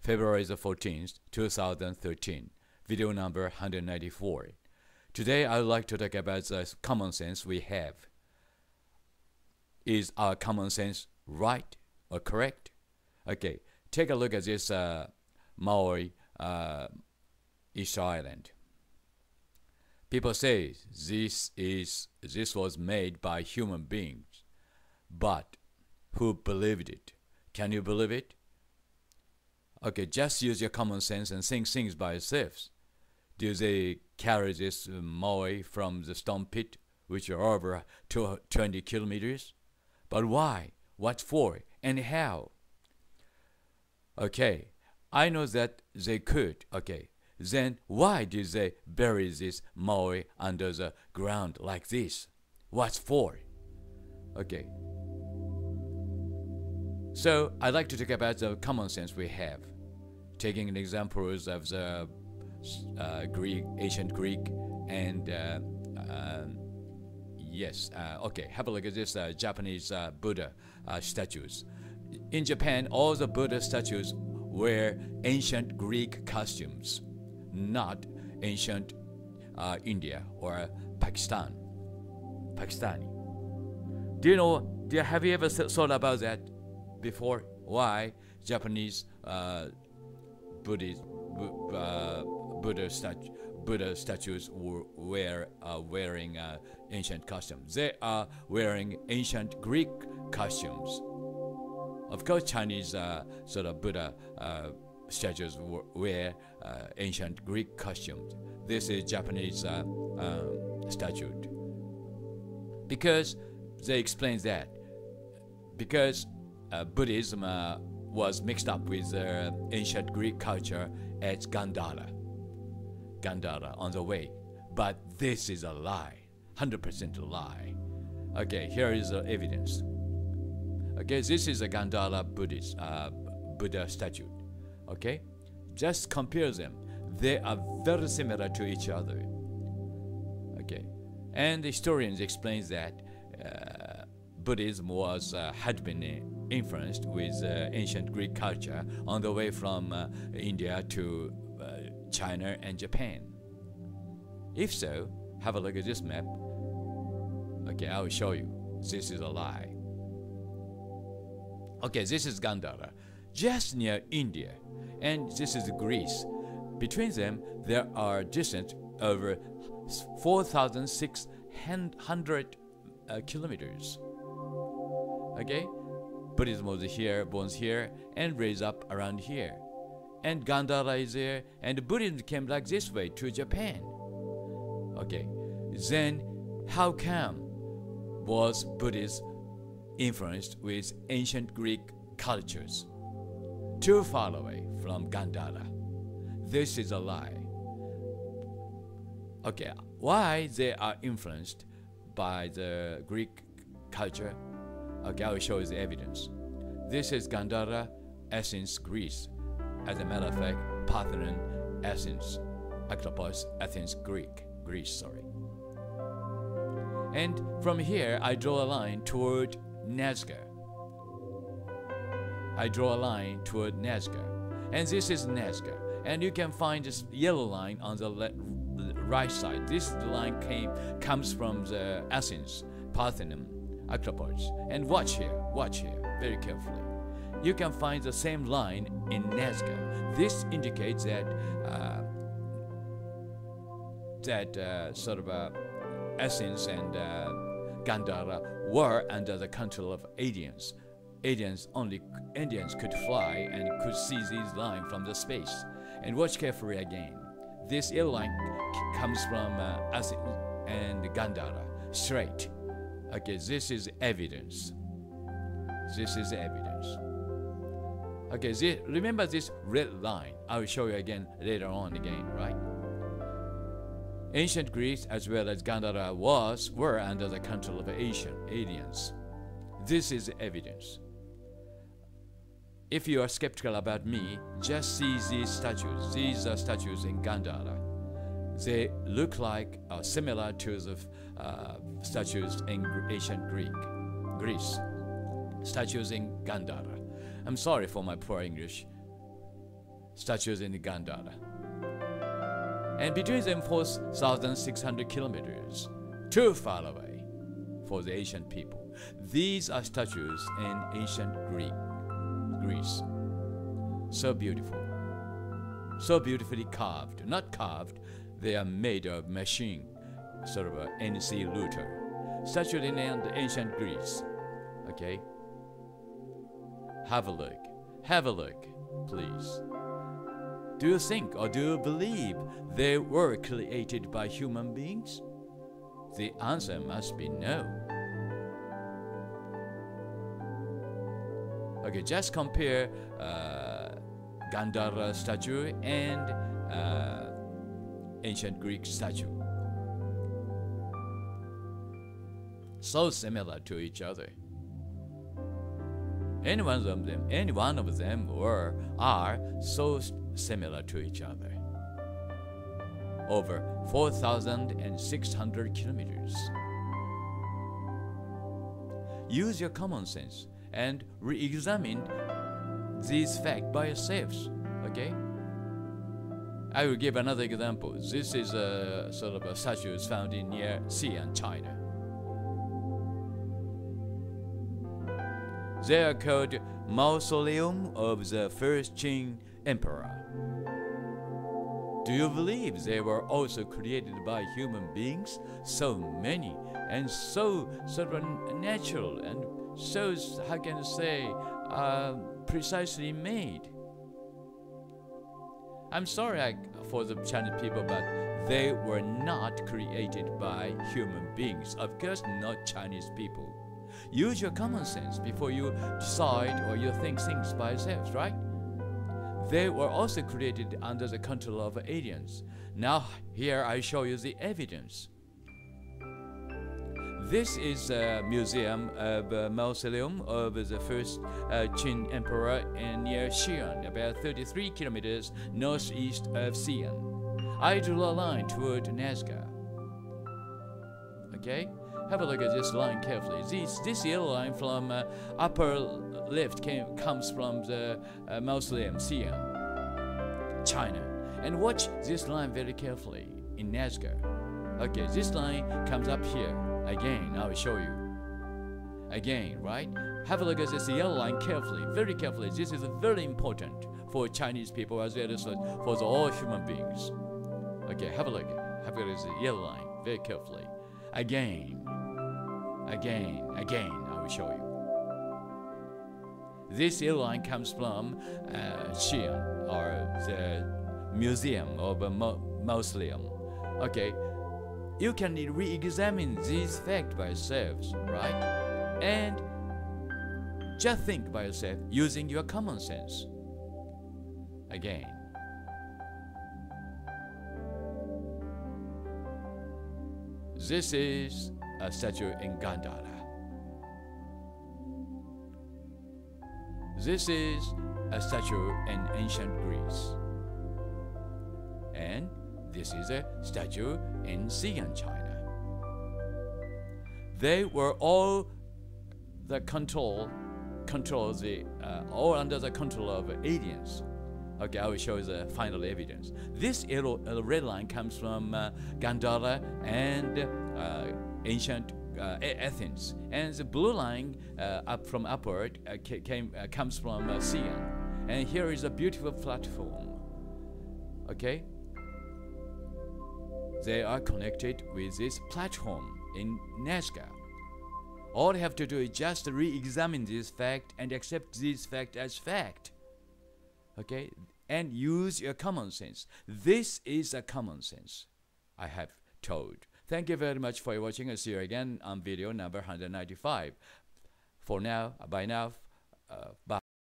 February the 14th, 2013. Video number 194. Today I would like to talk about the common sense we have. Is our common sense right or correct? Okay, take a look at this Maori Easter Island. People say this was made by human beings, but who believed it? Can you believe it? Okay, just use your common sense and think things by yourselves. Do they carry this Maui from the stone pit, which are over 20 kilometers? But why? What for? And how? Okay, I know that they could. Okay, then why did they bury this Maui under the ground like this? What for? Okay. So I'd like to talk about the common sense we have, taking an examples of the ancient Greek, and okay, have a look at this Japanese Buddha statues. In Japan, all the Buddha statues wear ancient Greek costumes, not ancient India or Pakistani. Have you ever thought about that before? Why Japanese Buddha statues were wearing ancient costumes? They are wearing ancient Greek costumes. Of course, Chinese sort of Buddha statues wear ancient Greek costumes. This is Japanese statue. Because they explain that because Buddhism was mixed up with ancient Greek culture at Gandhara on the way. But this is a lie, 100% a lie. Okay, here is the evidence. Okay, this is a Gandhara Buddha statue. Okay, just compare them. They are very similar to each other. Okay, and the historians explain that Buddhism had been influenced with ancient Greek culture on the way from India to China and Japan. If so, have a look at this map. Okay, I will show you. This is a lie. Okay, this is Gandhara, just near India, and this is Greece. Between them, there are distance over 4,600 kilometers. Okay, Buddhism was here, born here, and raised up around here. And Gandhara is there, and Buddhism came like this way to Japan. Okay, then how come was Buddhism influenced with ancient Greek cultures? Too far away from Gandhara. This is a lie. Okay, why they are influenced by the Greek culture? Okay, I will show you the evidence. This is Gandhara, Athens, Greece. As a matter of fact, Parthenon, Athens, Acropolis, Athens, Greece, sorry. And from here, I draw a line toward Nazca. I draw a line toward Nazca. And this is Nazca. And you can find this yellow line on the right side. This line comes from the Athens, Parthenon, Acropolis. And watch here, very carefully. You can find the same line in Nazca. This indicates that Athens and Gandhara were under the control of Indians. Indians could fly and could see these lines from the space. And watch carefully again. This yellow line comes from Athens and Gandhara, straight. Okay, this is evidence. This is evidence. Okay, remember this red line. I will show you again later on again, right? Ancient Greece as well as Gandhara were under the control of aliens. This is evidence. If you are skeptical about me, just see these statues. These are statues in Gandhara. They look like similar to the statues in ancient Greece. Statues in Gandhara. I'm sorry for my poor English. Statues in Gandhara. And between them 4,600 kilometers, too far away for the ancient people. These are statues in ancient Greece. So beautiful. So beautifully carved. Not carved, they are made of machine, sort of a NC router. Statues in ancient Greece. Okay? Have a look, please. Do you think or do you believe they were created by human beings? The answer must be no. Okay, just compare Gandhara statue and ancient Greek statue. So similar to each other. Any one of them are so similar to each other. Over 4,600 kilometers. Use your common sense and re-examine these facts by yourselves, okay? I will give another example. This is a sort of a statue found in near Xi'an, China. They are called Mausoleum of the first Qin Emperor. Do you believe they were also created by human beings? So many and so sort of natural and so, how can I say, precisely made. I'm sorry for the Chinese people, but they were not created by human beings. Of course, not Chinese people. Use your common sense before you decide or you think things by yourselves, right? They were also created under the control of aliens. Now, here I show you the evidence. This is a museum of a mausoleum of the first Qin Emperor near Xi'an, about 33 kilometers northeast of Xi'an. I drew a line toward Nazca. Okay? Have a look at this line carefully. This yellow line from upper left comes from the mausoleum, Xi'an, China. And watch this line very carefully in Nazca. Okay, this line comes up here. Again, I will show you. Again, right? Have a look at this yellow line carefully, very carefully. This is very important for Chinese people as well as for all human beings. Okay, have a look. Have a look at this yellow line very carefully. Again, I will show you. This yellow line comes from Xi'an, or the museum of a mausoleum. Okay, you can re-examine these facts by yourselves, right? And just think by yourself using your common sense. Again, this is a statue in Gandhara. This is a statue in ancient Greece. And this is a statue in Xi'an, China. They were all all under the control of aliens. Okay, I will show you the final evidence. This red line comes from Gandhara and ancient Athens, and the blue line up from upward comes from Xi'an. And here is a beautiful platform. Okay, they are connected with this platform in Nazca. All you have to do is just re-examine this fact and accept this fact as fact. Okay, and use your common sense. This is a common sense I have told. Thank you very much for watching. I'll see you again on video number 195. For now, bye now.